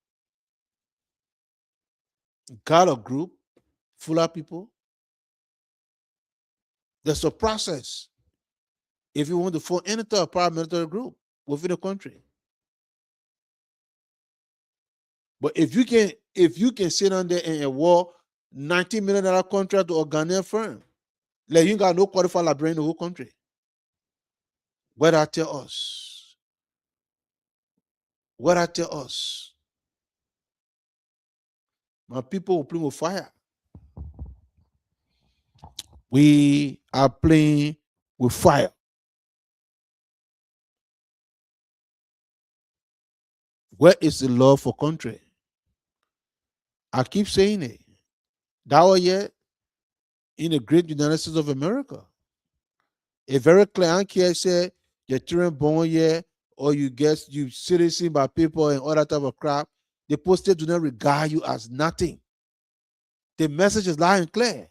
got a group full of people. There's a process if you want to form any type of paramilitary group within the country. But if you can sit on there and award $90 million contract to a Ghanaian firm, like you got no qualified librarian in the whole country. What I tell us? What I tell us? My people will play with fire. We are playing with fire. Where is the love for country? I keep saying it. That was yet in the great United States of America. A very clear here said your children born here, or you citizen by people and all that type of crap. The posted do not regard you as nothing. The message is loud and clear.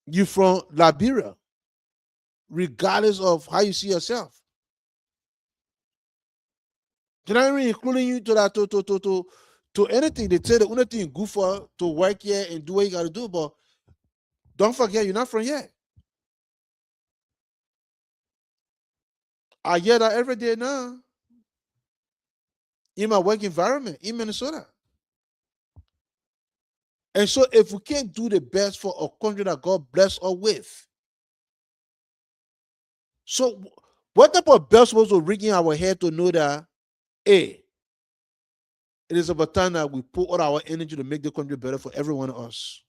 You from Liberia, regardless of how you see yourself. They're not even including you to that to anything. They say the only thing good for to work here and do what you gotta do, but don't forget you're not from here. I hear that every day now in my work environment in Minnesota. And so if we can't do the best for a country that God bless us with, so what type of bells supposed to ring in our head to know that, hey, it is about time that we put all our energy to make the country better for every one of us.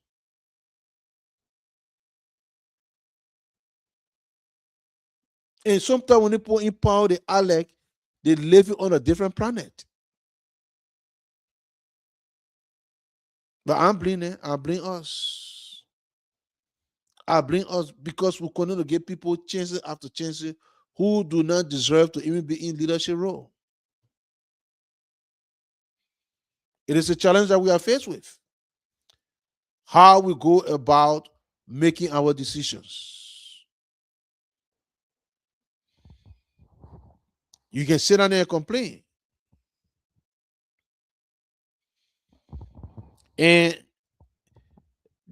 And sometimes when people in power, they are like they live on a different planet. But I'm blaming, I blame us. I blame us because we continue to give people chances after chances who do not deserve to even be in leadership role. It is a challenge that we are faced with. How we go about making our decisions. You can sit down there and complain. And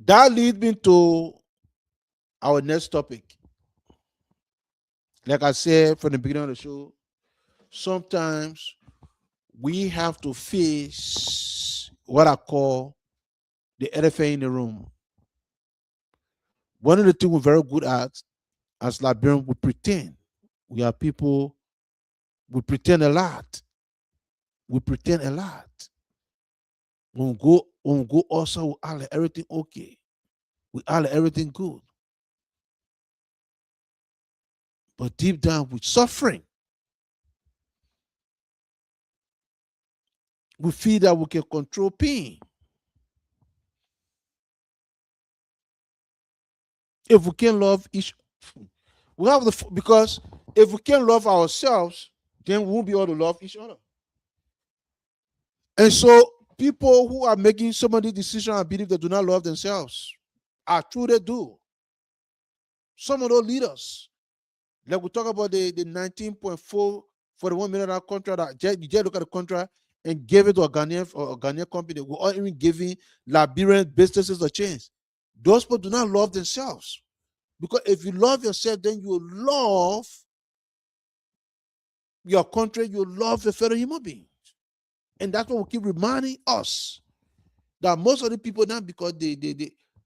that leads me to our next topic. Like I said from the beginning of the show, sometimes we have to face what I call the elephant in the room. One of the things we're very good at as Liberians, we pretend. We are people, we pretend a lot. We pretend a lot. When we go also, we are like everything okay. We are like everything good. But deep down, we're suffering. We feel that we can control pain. If we can love each, we have the because if we can love ourselves, then we won't be able to love each other. And so people who are making so many decisions, I believe they do not love themselves. I truly do. Some of those leaders, like we talk about the 19.4 for the $1 million contract, that you just look at the contract and gave it to a Ghanaian company without even giving Liberian businesses a chance. Those people do not love themselves. Because if you love yourself, then you love your country, you love your fellow human beings. And that's what we keep reminding us. That most of the people now, because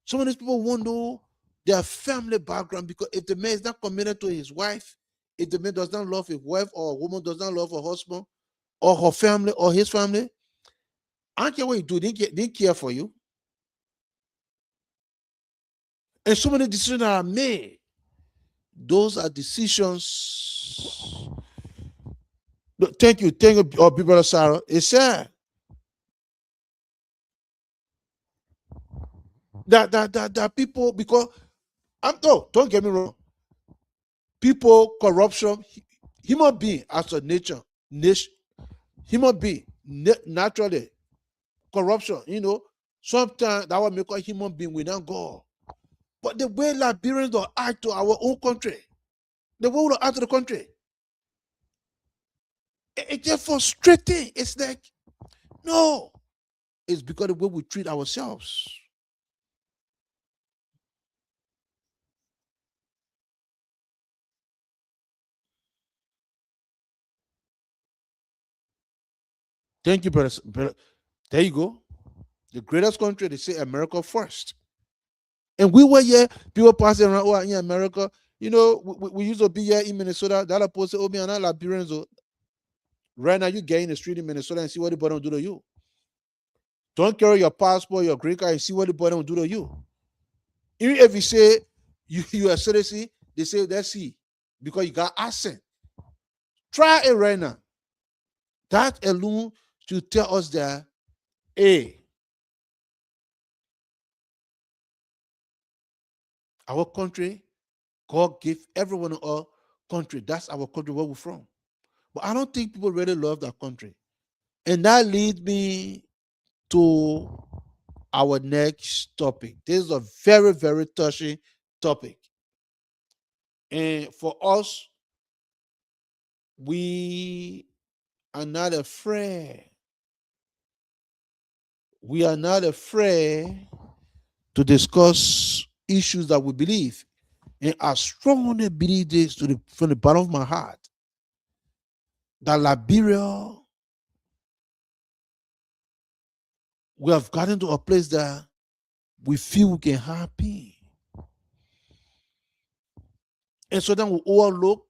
some of these people won't know their family background, because if the man is not committed to his wife, if the man does not love his wife, or a woman does not love her husband, or her family, or his family, I don't care what you do, they didn't care for you. And so many decisions are made. Those are decisions. Thank you, big brother Sarah. It's sad that people, because don't get me wrong, people, corruption, human being as a nature, human being naturally, corruption, sometimes that will make a human being without God. But the way Liberians will act to our own country, the way we will act to the country, it's just frustrating. It's like, no, it's because of the way we treat ourselves. Thank you, brother. There you go. The greatest country, they say America first. And we were here, people passing around, in America. We used to be here in Minnesota. That opposed to me and Liberians. Right now, you get in the street in Minnesota and see what the bottom do to you. Don't carry your passport, your green card, and see what the bottom will do to you. Even if you say you are a citizen, they say, let's see, because you got accent. Try it right now. That alone should tell us that, hey, our country, God gave everyone in our country. That's our country where we're from. But I don't think people really love that country. And that leads me to our next topic. This is a very, very touchy topic. And for us, we are not afraid. We are not afraid to discuss issues that we believe. And I strongly believe this from the bottom of my heart that Liberia, we have gotten to a place that we feel we can happy. And so then we overlook,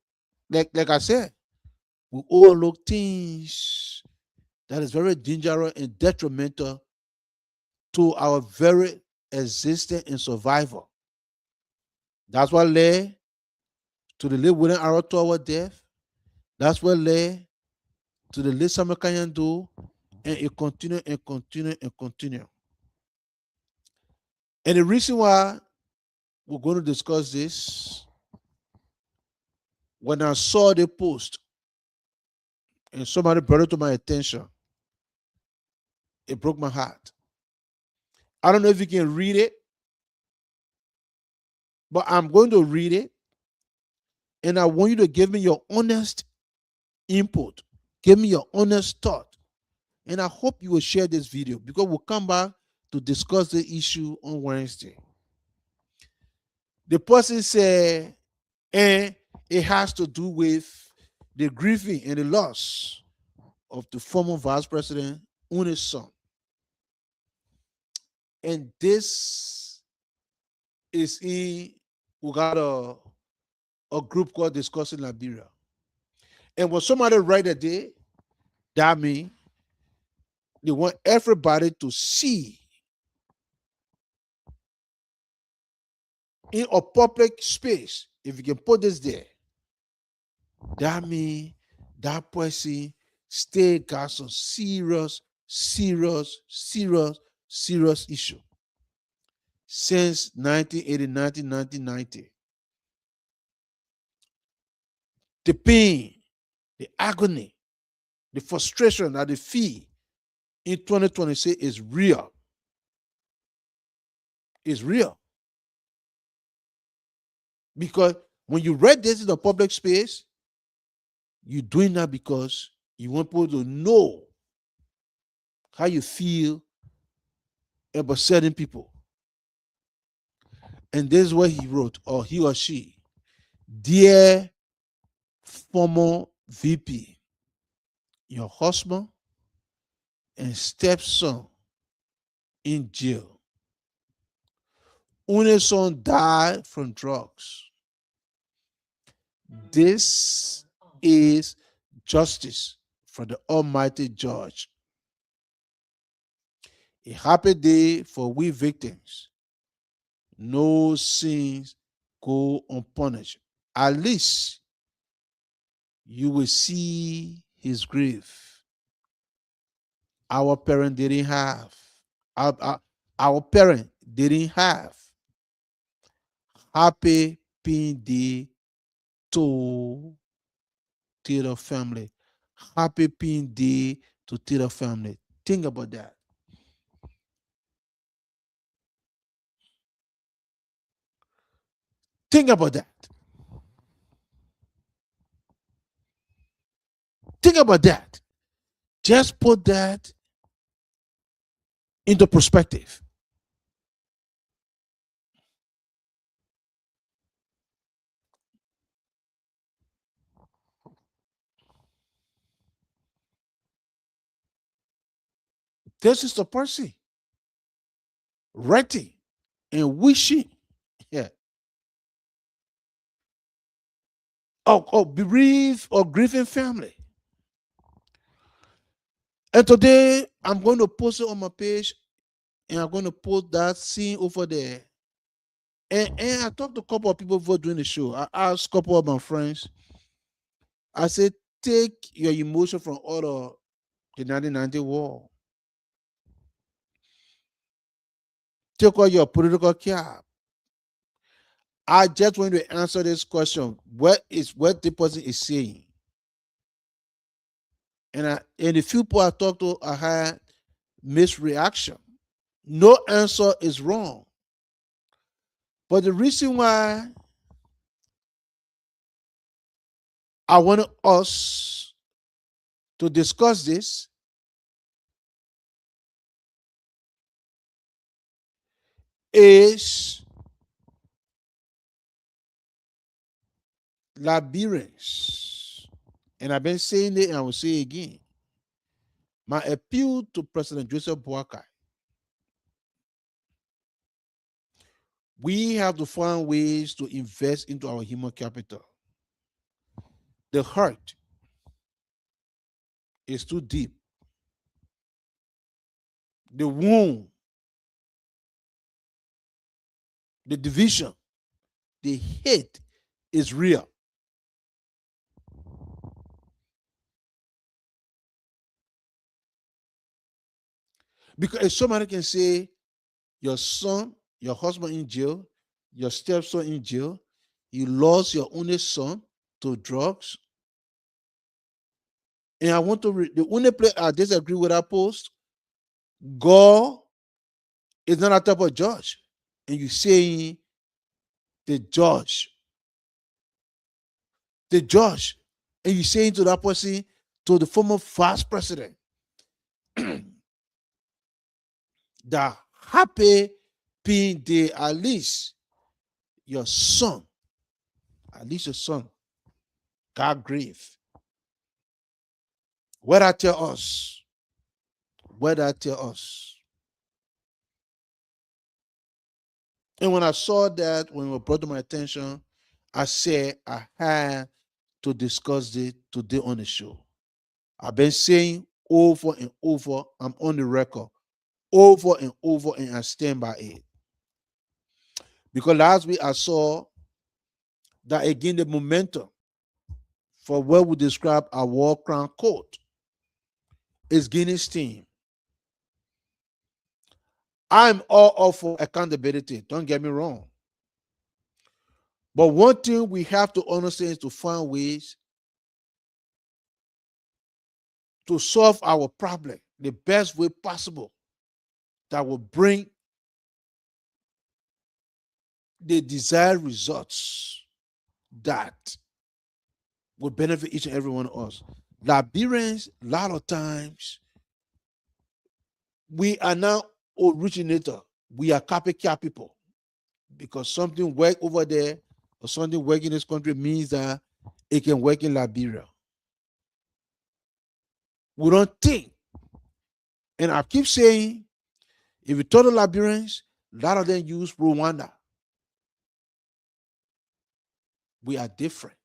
like I said, we overlook things that is very dangerous and detrimental to our very existence and survival. That's what led to the late William Arrow our death. That's what led to the late Samuel Kanyando, and it continue and continue and continue. And the reason why we're going to discuss this, when I saw the post and somebody brought it to my attention, it broke my heart. I don't know if you can read it, but I'm going to read it. And I want you to give me your honest input. Give me your honest thought. And I hope you will share this video because we'll come back to discuss the issue on Wednesday. The person said, and it has to do with the grieving and the loss of the former vice president, Une's son. And this is we got a group called Discussing Liberia. And when somebody write a day, that means they want everybody to see in a public space. If you can put this there, that means that person still got some serious issue since 1980, 1990. The pain, the agony, the frustration that they feel in 2026 is real. It's real. Because when you read this in the public space, you're doing that because you want people to know how you feel about certain people. And this is what he wrote, or he or she. Dear former VP, your husband and stepson in jail. Une's son died from drugs. This is justice for the Almighty Judge. A happy day for we victims. No sins go unpunished. At least you will see his grave. Our parent didn't have. Our parent didn't have. Happy Day to the family. Happy Day to the family. Think about that. Think about that. Think about that. Just put that into perspective. This is the person writing and wishing, yeah, bereaved or grieving family. And today I'm going to post it on my page, and I'm going to put that scene over there. And I talked to a couple of people before doing the show. I asked a couple of my friends. I said, take your emotion from all the 1990 war. Take all your political cap. I just want to answer this question. What the person is saying? And the few people I talked to, I had misreaction. No answer is wrong. But the reason why I wanted us to discuss this is labyrinths. And I've been saying it and I will say it again. My appeal to President Joseph Boakai, we have to find ways to invest into our human capital. The hurt is too deep. The wound, the division, the hate is real. Because if somebody can say your son, your husband in jail, your stepson in jail, you lost your only son to drugs. And I want to the only place I disagree with that post, God is not a type of judge. And you saying the judge, and you saying to that person, to the former vice president, that happy being there, at least your son got grief. What that tell us? And when I saw that, when it was brought to my attention, I said I had to discuss it today on the show. I've been saying over and over, I'm on the record, over and over, and I stand by it. Because last week I saw that again the momentum for what we describe a war crown court is gaining steam. I'm all up for accountability, don't get me wrong. But one thing we have to understand is to find ways to solve our problem the best way possible that will bring the desired results that will benefit each and every one of us. Liberians, a lot of times, we are now originator. We are copycat people because something work over there or something work in this country means that it can work in Liberia. We don't think. And I keep saying, if you talk to Liberians, a lot of them use Rwanda. We are different.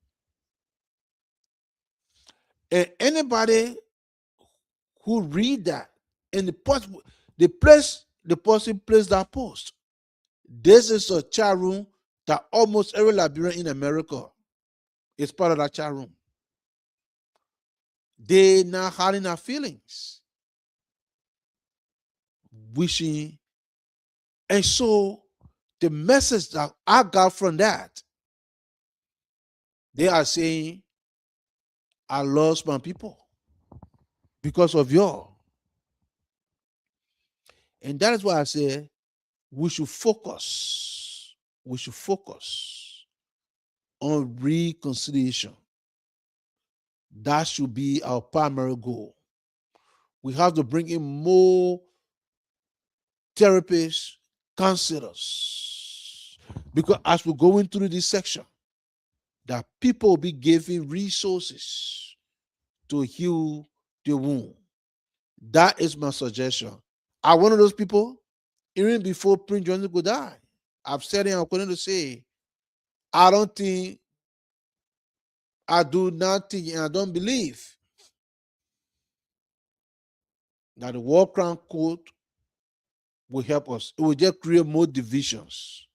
And anybody who read that and the person placed that post. This is a chat room that almost every Liberian in America is part of that chat room. They not hiding their feelings, wishing. And so the message that I got from that, they are saying, I lost my people because of y'all. And that is why I say we should focus. We should focus on reconciliation. That should be our primary goal. We have to bring in more therapists, counselors, because as we're going through this section, that people will be given resources to heal the wound. That is my suggestion. I'm one of those people, even before Prince Johnson could die. I've said it, I'm going to say, I don't think, I do not think, and I don't believe that the War Crown Court will help us. It will just create more divisions.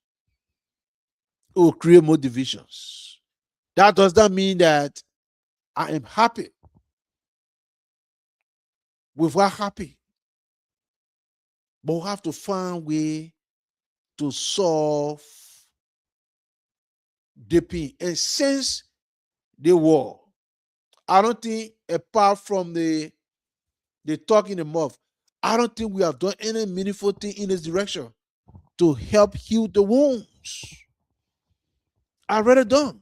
It will create more divisions. That does not mean that I am happy with what happened. But we have to find a way to solve the pain. And since the war, I don't think apart from the talk in the mouth, I don't think we have done any meaningful thing in this direction to help heal the wounds. I read it done.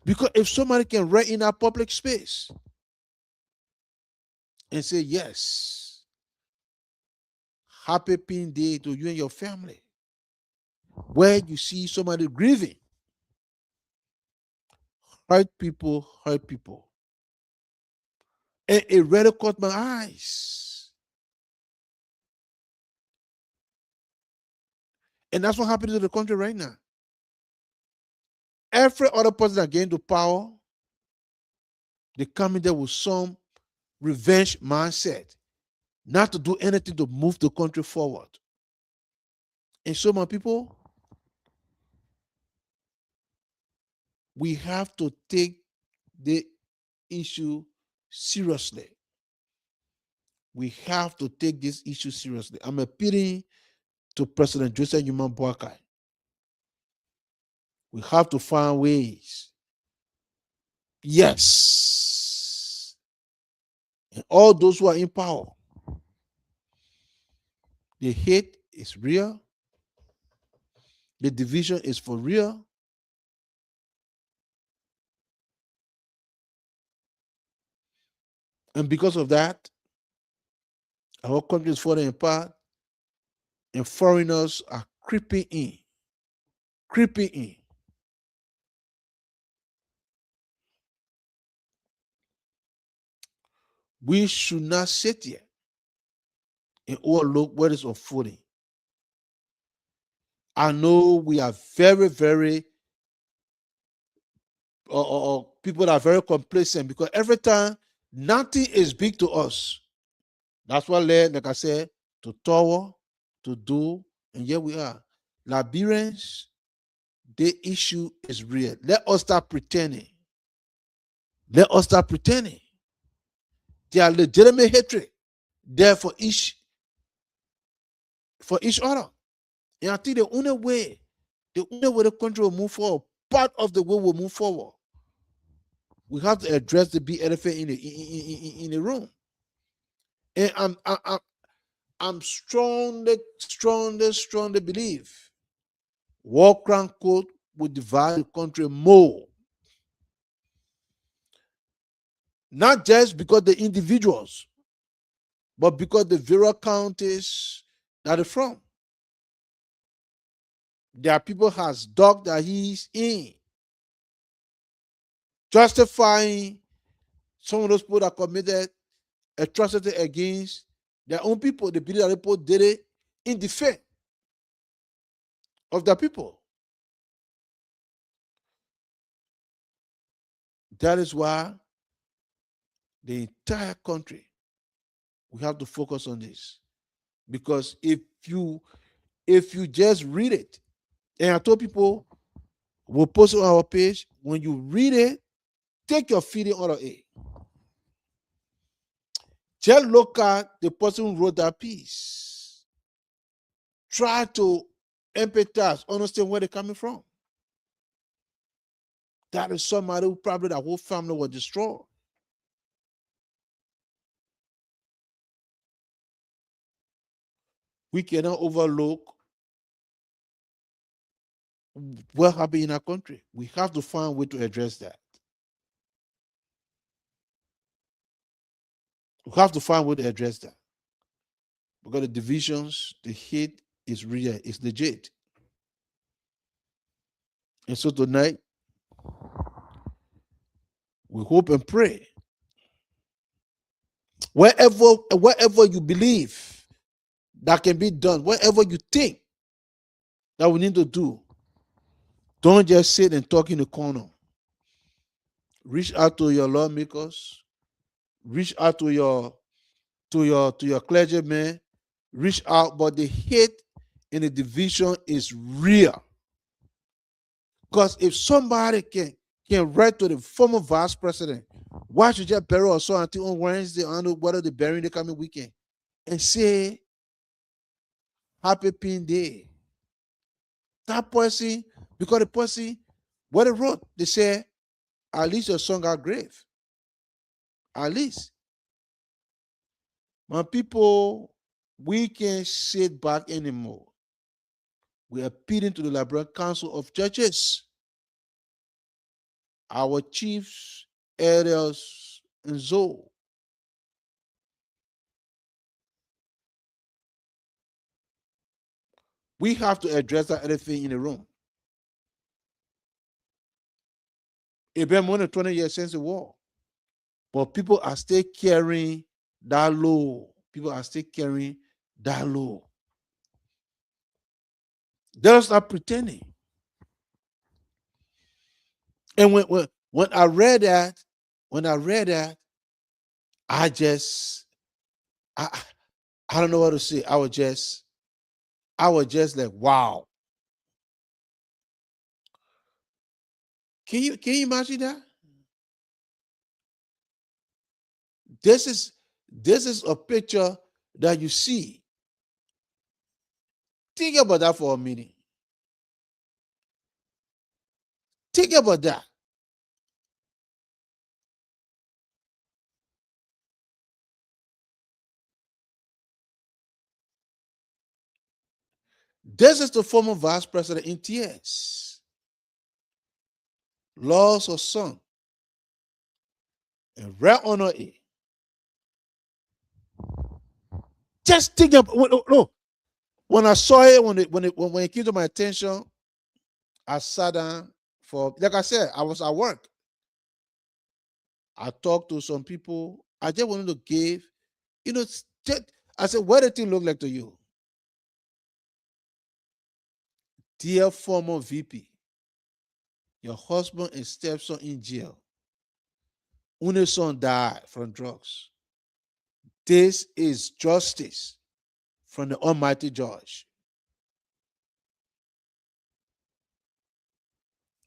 Because if somebody can write in our public space and say, yes, happy Pin Day to you and your family, where you see somebody grieving, hurt people, hurt people. And it really caught my eyes. And that's what happened to the country right now. Every other person that gained the power, they come in there with some revenge mindset, not to do anything to move the country forward. And so, my people, we have to take the issue seriously. We have to take this issue seriously. I'm appealing to President Joseph Newman Boakai. We have to find ways. Yes. And all those who are in power, the hate is real. The division is for real. And because of that, our country is falling apart, and foreigners are creeping in. Creeping in. We should not sit here and overlook what is unfolding. I know we are very, very people that are very complacent, because every time nothing is big to us. That's what led, like I said, to tower, to do, and here we are. Liberians, the issue is real. Let us start pretending. Let us start pretending. There are legitimate hatred there for each other. And I think the only way the country will move forward, part of the way we'll move forward, we have to address the big elephant in the room. And I'm strongly believe war crime code will divide the country more. Not just because the individuals, but because the various counties that they're from. There are people has dug that he's in, justifying some of those people that committed atrocity against their own people. They believe that people did it in defense of the people. That is why the entire country, we have to focus on this. Because if you just read it, and I told people, we'll post it on our page, when you read it, take your feeling out of it. Just look at the person who wrote that piece. Try to empathize, understand where they're coming from. That is somebody who probably the whole family was destroyed. We cannot overlook what happened in our country. We have to find a way to address that. We have to find a way to address that. Because the divisions, the hate is real, it's legit. And so tonight, we hope and pray. Wherever you believe that can be done, whatever you think that we need to do, don't just sit and talk in the corner. Reach out to your lawmakers, reach out to your clergymen, reach out, but the hate and the division is real. Because if somebody can write to the former vice president, why should you bury or so until on Wednesday, I don't know whether they bury the coming weekend, and say happy Pin Day. That person, because the person, what they wrote, they say, at least your son got grave. At least. My people, we can't sit back anymore. We are appealing to the Liberian Council of Churches, our chiefs, elders, and so. We have to address that elephant in the room. It's been more than 20 years since the war. But people are still carrying that load. People are still carrying that load. They'll stop pretending. And when I read that, I just I I don't know what to say. I was just like, wow. Can you imagine that? This is a picture that you see. Think about that for a minute. Think about that. This is the former vice president in tears. Lost her son. And right honor it. Just think about no. When I saw it, when it came to my attention, I sat down for, like I said, I was at work. I talked to some people. I just wanted to give, I said, what did it look like to you? Dear former VP, your husband and stepson in jail. Only son died from drugs. This is justice from the Almighty Judge.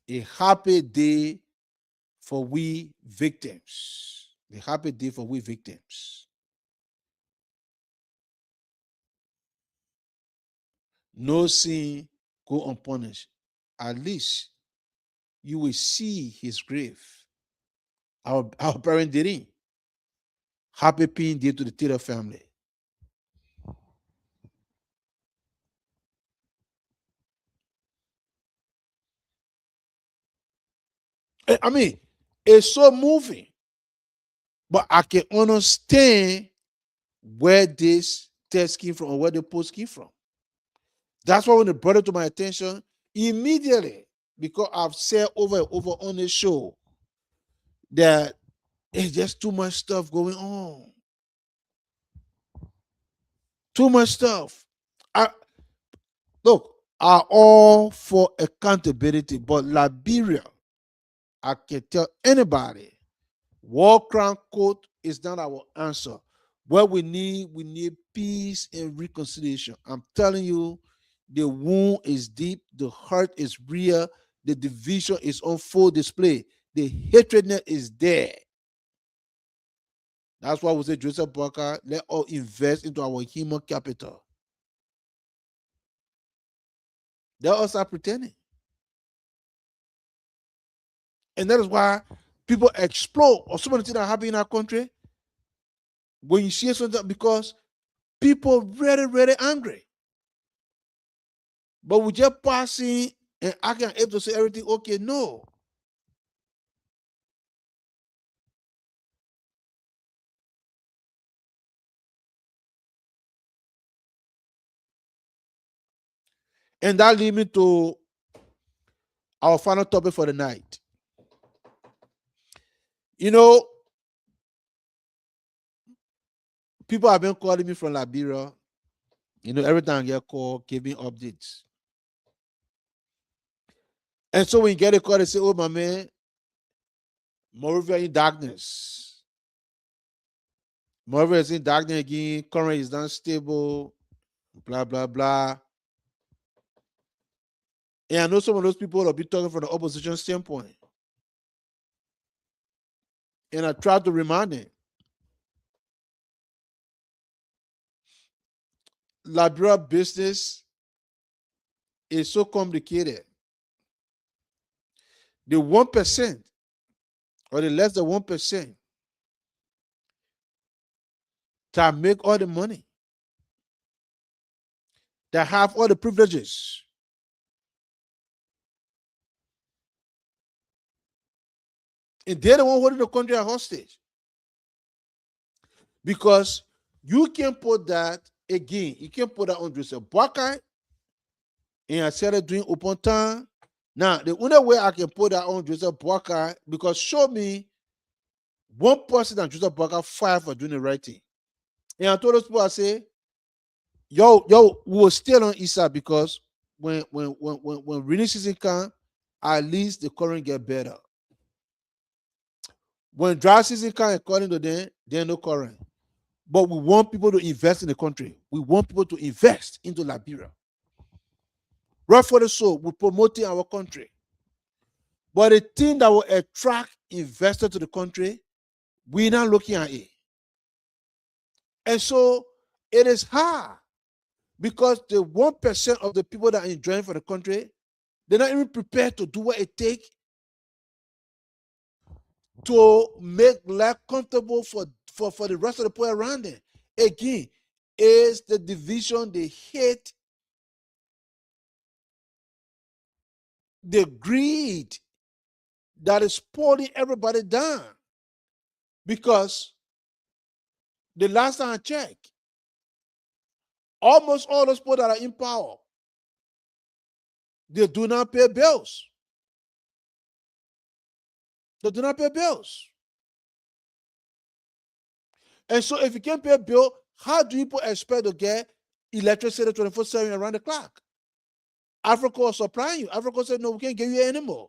A happy day for we victims. A happy day for we victims. No sin go unpunished. At least you will see his grave. Our parent didn't. Happy Pin Day to the Taylor family. I mean, it's so moving. But I can understand where this text came from or where the post came from. That's why when it brought it to my attention, immediately, because I've said over and over on this show that it's just too much stuff going on. Too much stuff. Look, are all for accountability, but Liberia, I can tell anybody, war crown court is not our answer. What we need peace and reconciliation. I'm telling you, the wound is deep, the hurt is real, the division is on full display, the hatredness is there. That's why we say, Joseph Parker, let us invest into our human capital. Let us start pretending. And that is why people explode or so many things that happen in our country when you see something, because people really, really angry. But we just passing and acting able to say everything okay. No. And that leads me to our final topic for the night. People have been calling me from Liberia. Every time I get a call, giving updates. And so when you get a call, they say, oh, my man, Moravia in darkness. Moravia is in darkness again. Current is unstable. Blah, blah, blah. And I know some of those people will be talking from the opposition standpoint. And I try to remind them. Liberia business is so complicated. The 1% or the less than 1% that make all the money, that have all the privileges. And they're the one holding the country hostage. Because you can put that, again, you can put that on Joseph Boakai, and I started doing open time. Now, the only way I can put that on Joseph Boakai, because show me one person that Joseph Boakai fired for doing the right thing. And I told those people, I say, yo, we were still on Easter because when rainy season come, at least the current get better. When dry season come, according to them, there's no current. But we want people to invest in the country. We want people to invest into Liberia. Right for the soul, we're promoting our country. But the thing that will attract investors to the country, we're not looking at it. And so it is hard because the 1% of the people that are enjoying for the country, they're not even prepared to do what it takes to make life comfortable for the rest of the people around them. Again, is the division, the hate, the greed that is pulling everybody down. Because the last time I checked, almost all those people that are in power, they do not pay bills. They do not pay bills. And so if you can't pay a bill, how do people expect to get electricity 24/7 around the clock? Africa will supply you. Africa said, no, we can't give you anymore.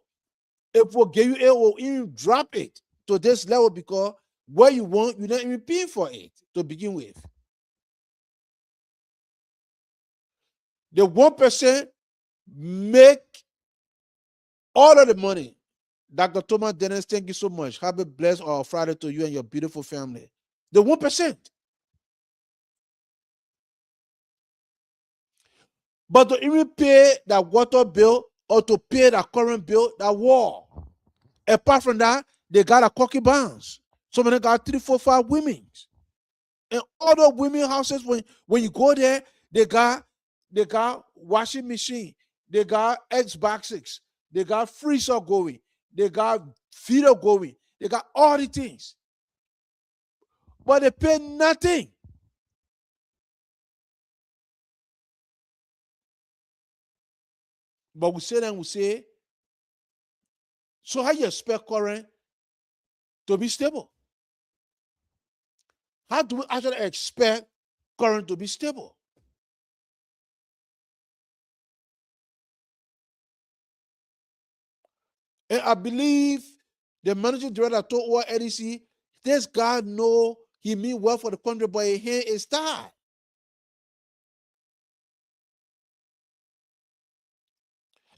If we give you it, we'll even drop it to this level because what you want, you're not even paying for it to begin with. The 1% make all of the money. Dr. Thomas Dennis, thank you so much. Happy blessed or Friday to you and your beautiful family. The 1%. But to even pay that water bill or to pay that current bill, that war. Apart from that, they got a cocky bonds. Some of them got 3, 4, 5 women. And all the women houses, when you go there, they got washing machine, they got Xboxes, they got freezer going, they got feeder going, they got all the things. But they pay nothing. But we say, so how you expect current to be stable? How do we actually expect current to be stable? And I believe the managing director told our EDC, this guy know he mean well for the country, but his hand is tied.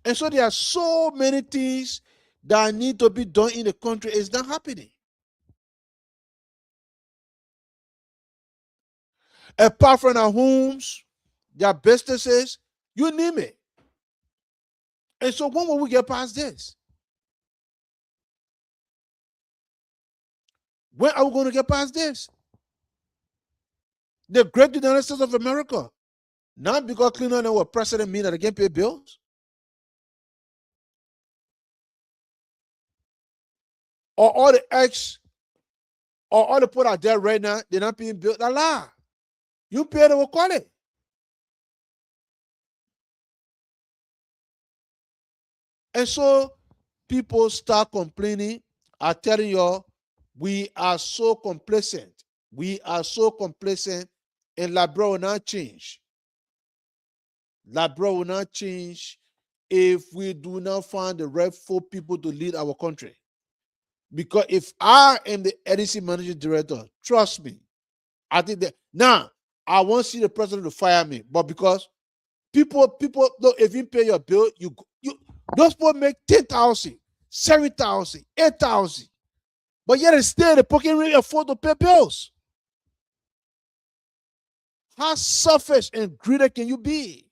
And so there are so many things that need to be done in the country. It's not happening. Apart from our homes, their businesses, you name it. And so when will we get past this? When are we going to get past this? The great United States of America, not because Clinton and our president mean that they can't pay bills. Or all the or all the people out there right now, they're not paying bills. That's a lie. You pay, they will call it. And so people start complaining. I'm telling you, we are so complacent. We are so complacent, and Liberia will not change. Liberia will not change if we do not find the rightful people to lead our country. Because if I am the EDC managing director, trust me, I think that now I won't see the president to fire me, but because people don't even pay your bill, you those people make 10,000, 7,000, 8,000, but yet still they can't really afford to pay bills. How selfish and greedy can you be?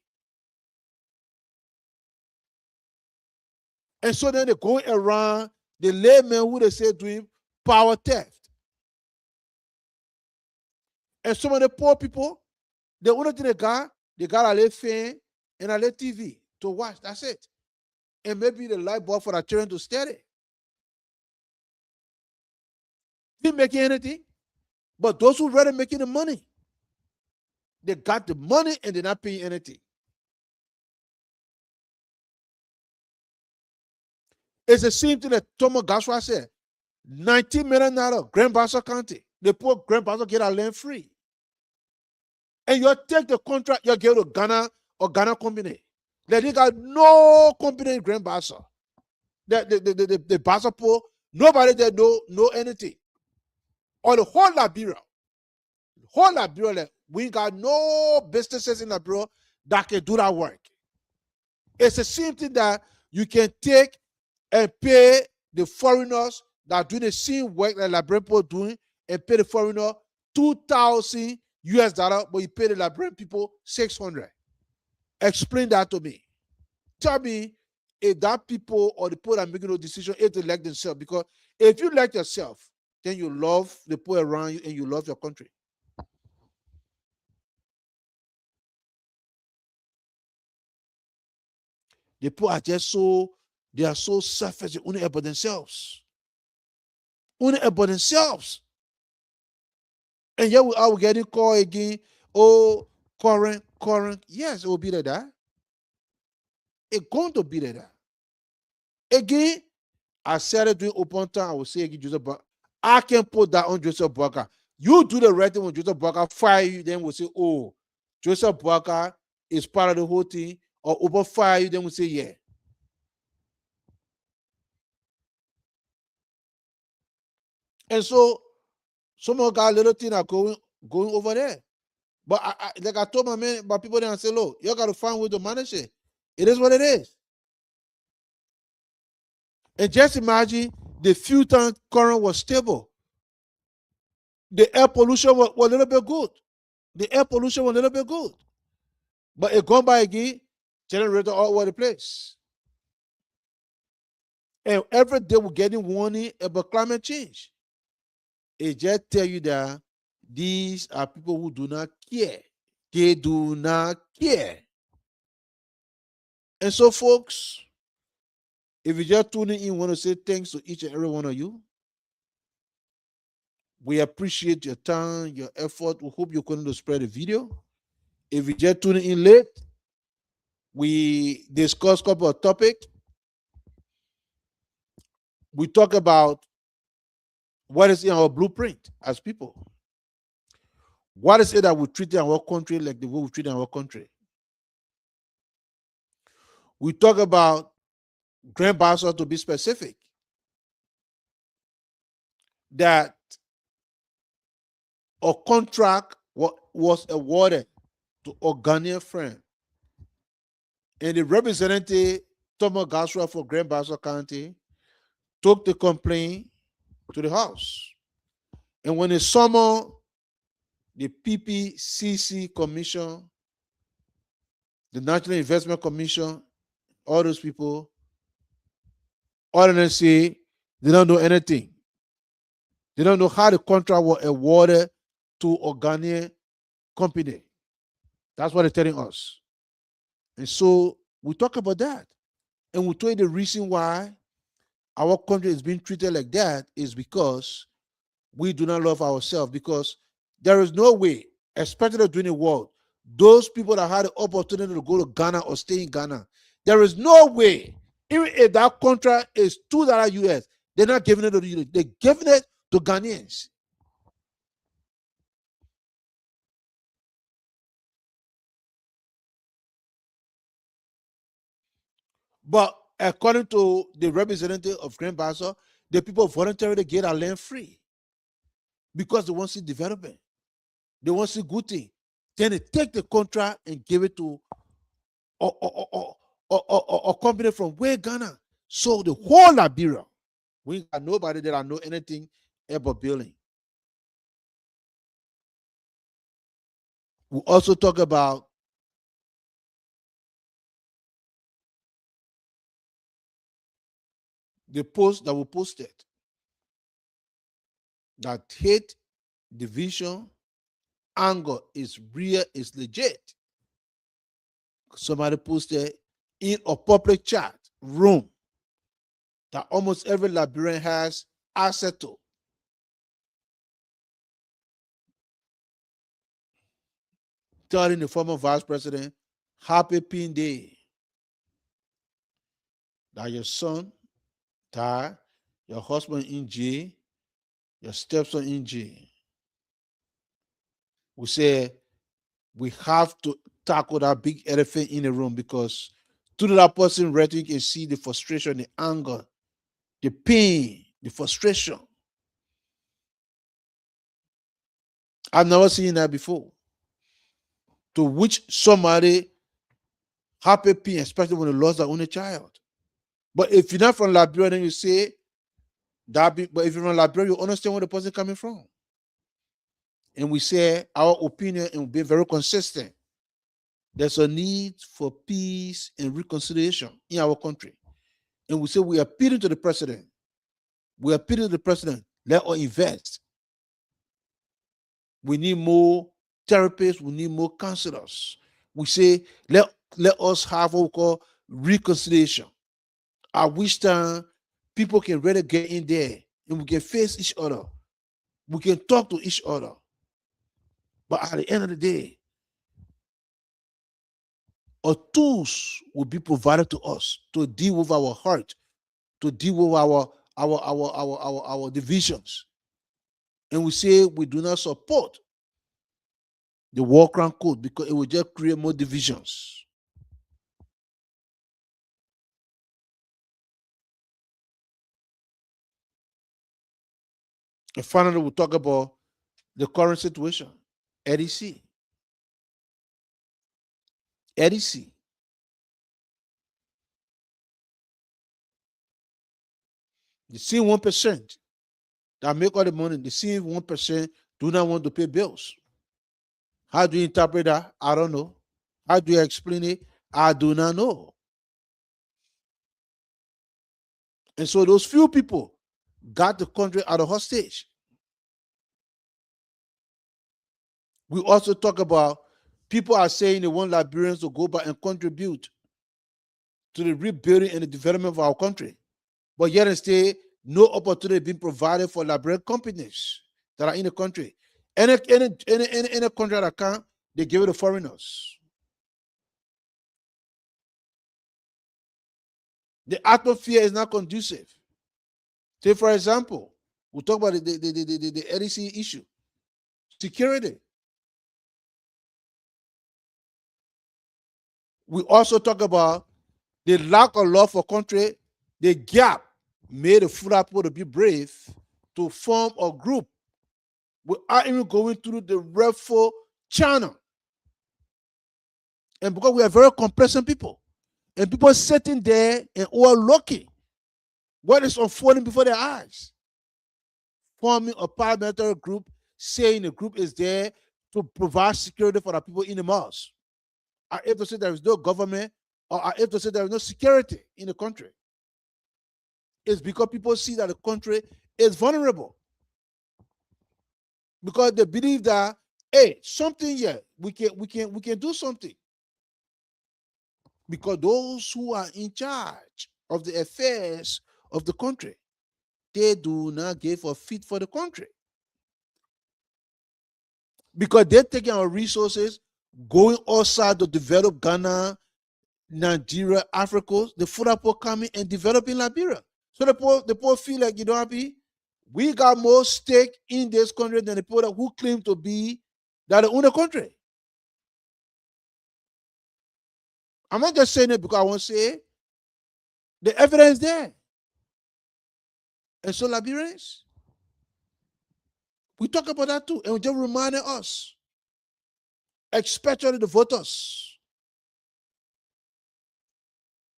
And so then they're going around the layman who they say doing power theft. And some of the poor people, the only thing they got a little fan and a little TV to watch. That's it. And maybe the light bulb for the children to study. Didn't make anything. But those who rather making the money, they got the money and they're not paying anything. It's the same thing that Thomas Gaswa said. $19 million, Grand Bassa County. The poor Grand Bassa get a land free. And you take the contract, you get to Ghana or Ghana company. They got no company in Grand Bassa. The Bassa poor, nobody there know anything. Or the whole Liberia. We got no businesses in Liberia that can do that work. It's the same thing that you can take and pay the foreigners that do the same work that Liberian people doing and pay the foreigner $2,000 US, but you pay the Liberian people $600. Explain that to me. Tell me if that people or the people that are making no decision if they like themselves. Because if you like yourself, then you love the people around you and you love your country. The people are just they are so selfish, they only about themselves. Only about themselves. And yet we are getting called again, oh, current. Yes, it will be like that. It's going to be like that. Again, I said it during open time, I will say again, Joseph Barker. I can put that on Joseph Barker. You do the right thing when Joseph Barker fire you, then we'll say, oh, Joseph Barker is part of the whole thing, or over fire you, then we'll say, yeah. And so some of got little things are going over there. But like I told my people there and say, look, you got to find a way to manage it. It is what it is. And just imagine the few times current was stable. The air pollution was a little bit good. But it gone by again, generator all over the place. And every day we're getting warning about climate change. It just tell you that these are people who do not care. They do not care. And so, folks, if you just tuning in, want to say thanks to each and every one of you. We appreciate your time, your effort. We hope you're going to spread the video. If you just tuning in late, we discuss a couple of topics. We talk about what is in our blueprint as people. What is it that we treat in our country like the way we treat in our country? We talk about Grand Bassa, to be specific, that a contract was awarded to a Ghanaian friend. And the representative, Thomas Gasra for Grand Bassa County, took the complaint to the House. And when they summoned the PPCC Commission, the National Investment Commission, all those people, all of them say they don't know anything. They don't know how the contract was awarded to a Ghanaian company. That's what they're telling us. And so we talk about that. And we tell you the reason why our country is being treated like that is because we do not love ourselves. Because there is no way, especially during the war, those people that had the opportunity to go to Ghana or stay in Ghana, there is no way, even if that contract is $2 US, they're not giving it to the US, they're giving it to Ghanaians. But according to the representative of Grand Bassa, the people voluntarily get our land free because they want to see development. They want to see good thing. Then they take the contract and give it to a company from where Ghana. So the whole Liberia, we got nobody that know anything about building. We also talk about the post that we posted that hate, division, anger is real, is legit. Somebody posted in a public chat room that almost every Liberian has access to. Telling the former vice president, happy Pin Day. That your son died, your husband in jail, your stepson in jail. We say we have to tackle that big elephant in the room, because through that person read, you can see the frustration, the anger, the pain, the frustration. I've never seen that before. To which somebody happy pain, especially when they lost their only child. But if you're not from Liberia, then you say that. But if you're from Liberia, you understand where the person coming from. And we say our opinion and be very consistent. There's a need for peace and reconciliation in our country. And we say we are appealing to the president. We are appealing to the president. Let us invest. We need more therapists. We need more counselors. We say let us have what we call reconciliation. At which time people can really get in there and we can face each other. We can talk to each other. But at the end of the day, our tools will be provided to us to deal with our heart, to deal with our divisions. And we say we do not support the war crime code because it will just create more divisions. And finally, we'll talk about the current situation. EDC. EDC. The same 1% that make all the money, the same 1% do not want to pay bills. How do you interpret that? I don't know. How do you explain it? I do not know. And so those few people got the country out of hostage. We also talk about people are saying they want Liberians to go back and contribute to the rebuilding and the development of our country. But yet instead, no opportunity being provided for Liberian companies that are in the country. Any country that can, they give it to foreigners. The atmosphere is not conducive. Say, for example, we talk about the LEC issue, security. We also talk about the lack of love for country, the gap made the Fulapo to be brave to form a group without even going through the rightful channel. And because we are very complacent people, and people sitting there and overlooking what is unfolding before their eyes, forming a paramilitary group, saying the group is there to provide security for the people in the mosque. Are able to say there is no government, or are able to say there is no security in the country. It's because people see that the country is vulnerable. Because they believe that, hey, something here, we can do something. Because those who are in charge of the affairs of the country, they do not give a fit for the country. Because they're taking our resources, going outside to develop Ghana, Nigeria, Africa, the Fulapo coming and developing Liberia. So the poor feel like, you know, happy. We got more stake in this country than the people who claim to be that they own the country. I'm not just saying it because I want to say it. The evidence there. And so Liberians, we talk about that too, and we just reminding us, especially the voters.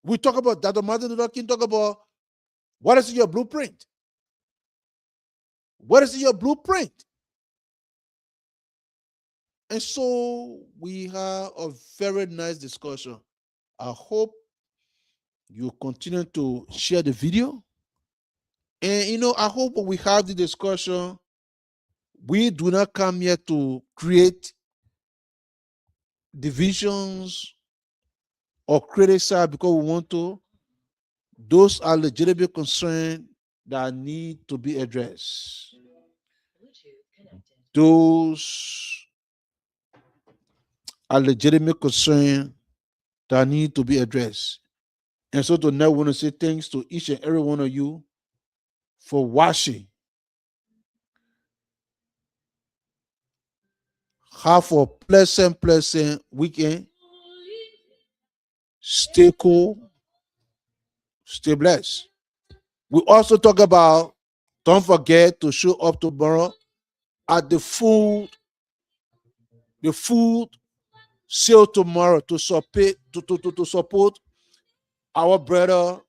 We talk about Dr. Martin Luther King, talk about what is in your blueprint? What is in your blueprint? And so we have a very nice discussion. I hope you continue to share the video. And, you know, I hope when we have the discussion, We do not come here to create divisions or criticize because we want to. Those are legitimate concerns that need to be addressed. Those are legitimate concerns that need to be addressed. And so tonight, I want to say thanks to each and every one of you for watching. Have a pleasant weekend. Stay cool. Stay blessed. We also talk about, don't forget to show up tomorrow at the food sale tomorrow to support our brother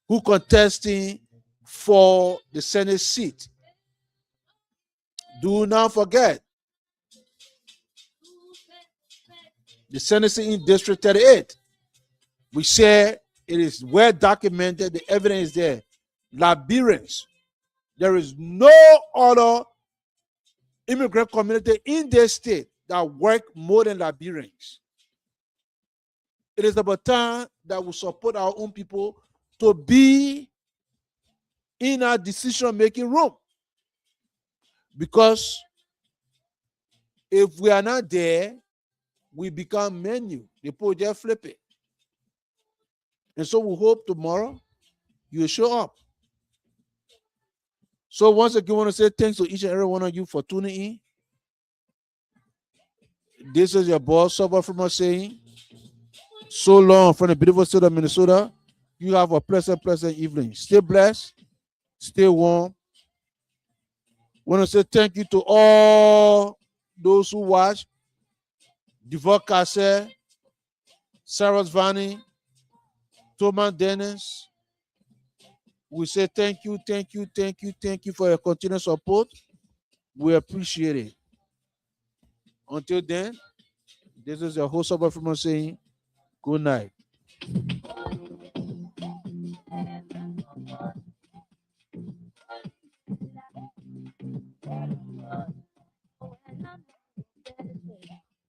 who contesting for the Senate seat. Do not forget the Senate seat in District 38. We say it is well documented, the evidence is there. Liberians. There is no other immigrant community in this state that work more than Liberians. It is about time that we support our own people to be in our decision-making room. Because if we are not there, we become menu. The people just flip it. And so we hope tomorrow you show up. So once again, I want to say thanks to each and every one of you for tuning in. This is your boss, SUBOR from us saying, so long from the beautiful state of Minnesota. You have a pleasant evening. Stay blessed. Stay warm. I want to say thank you to all those who watch. Devon Cassé, Sarah Vani, Thomas Dennis. We say thank you for your continued support. We appreciate it. Until then, this is your host of from saying good night.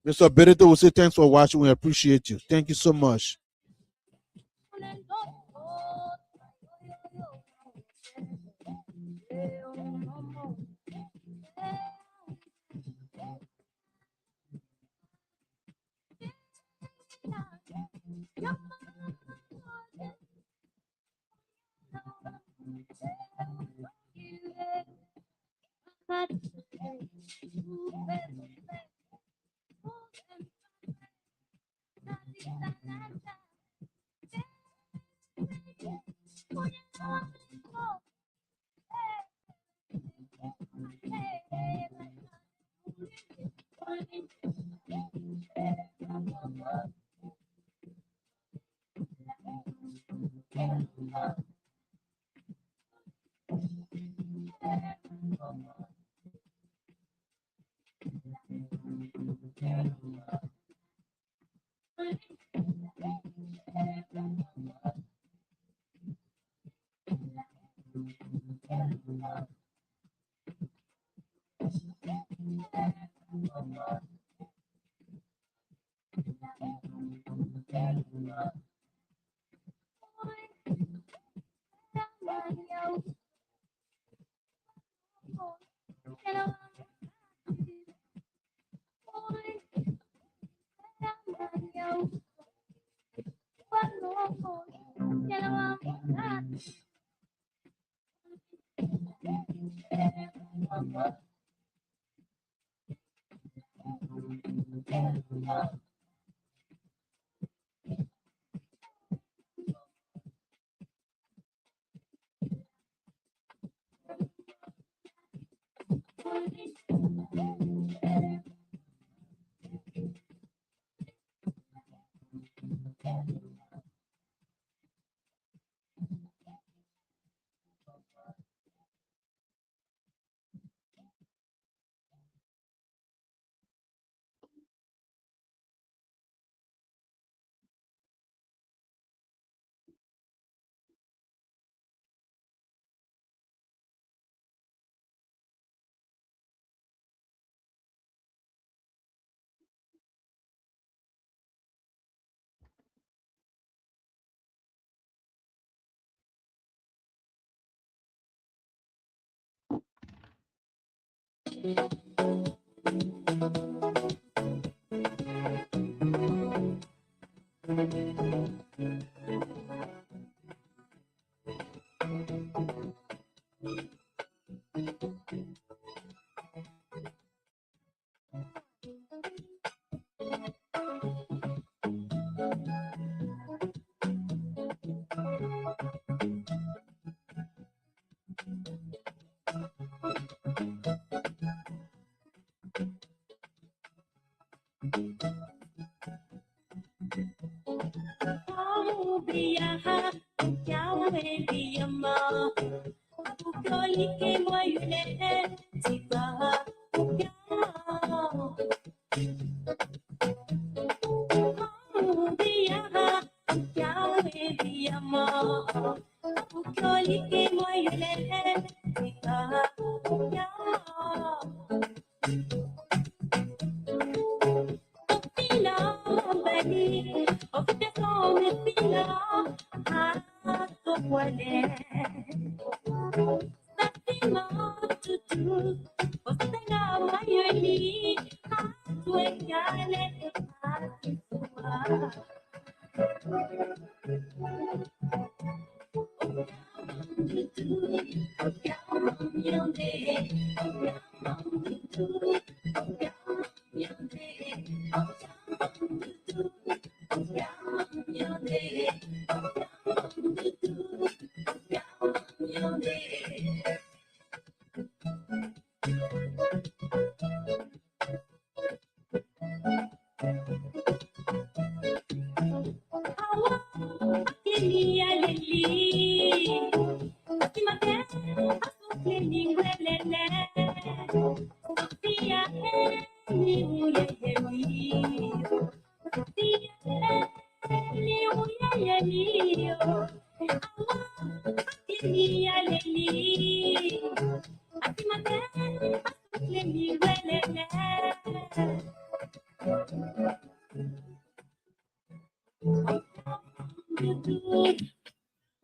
Mr. Benito will say thanks for watching. We appreciate you. Thank you so much.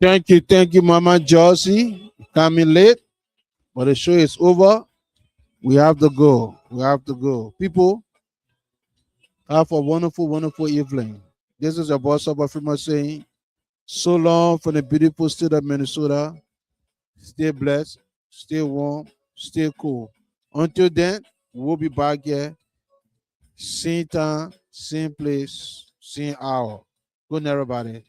Thank you, Mama Josie. Coming late, but the show is over. We have to go. We have to go. People, have a wonderful, wonderful evening. This is your boss of Afrima saying, so long from the beautiful state of Minnesota. Stay blessed, stay warm, stay cool. Until then, we'll be back here. Same time, same place, same hour. Good night, everybody.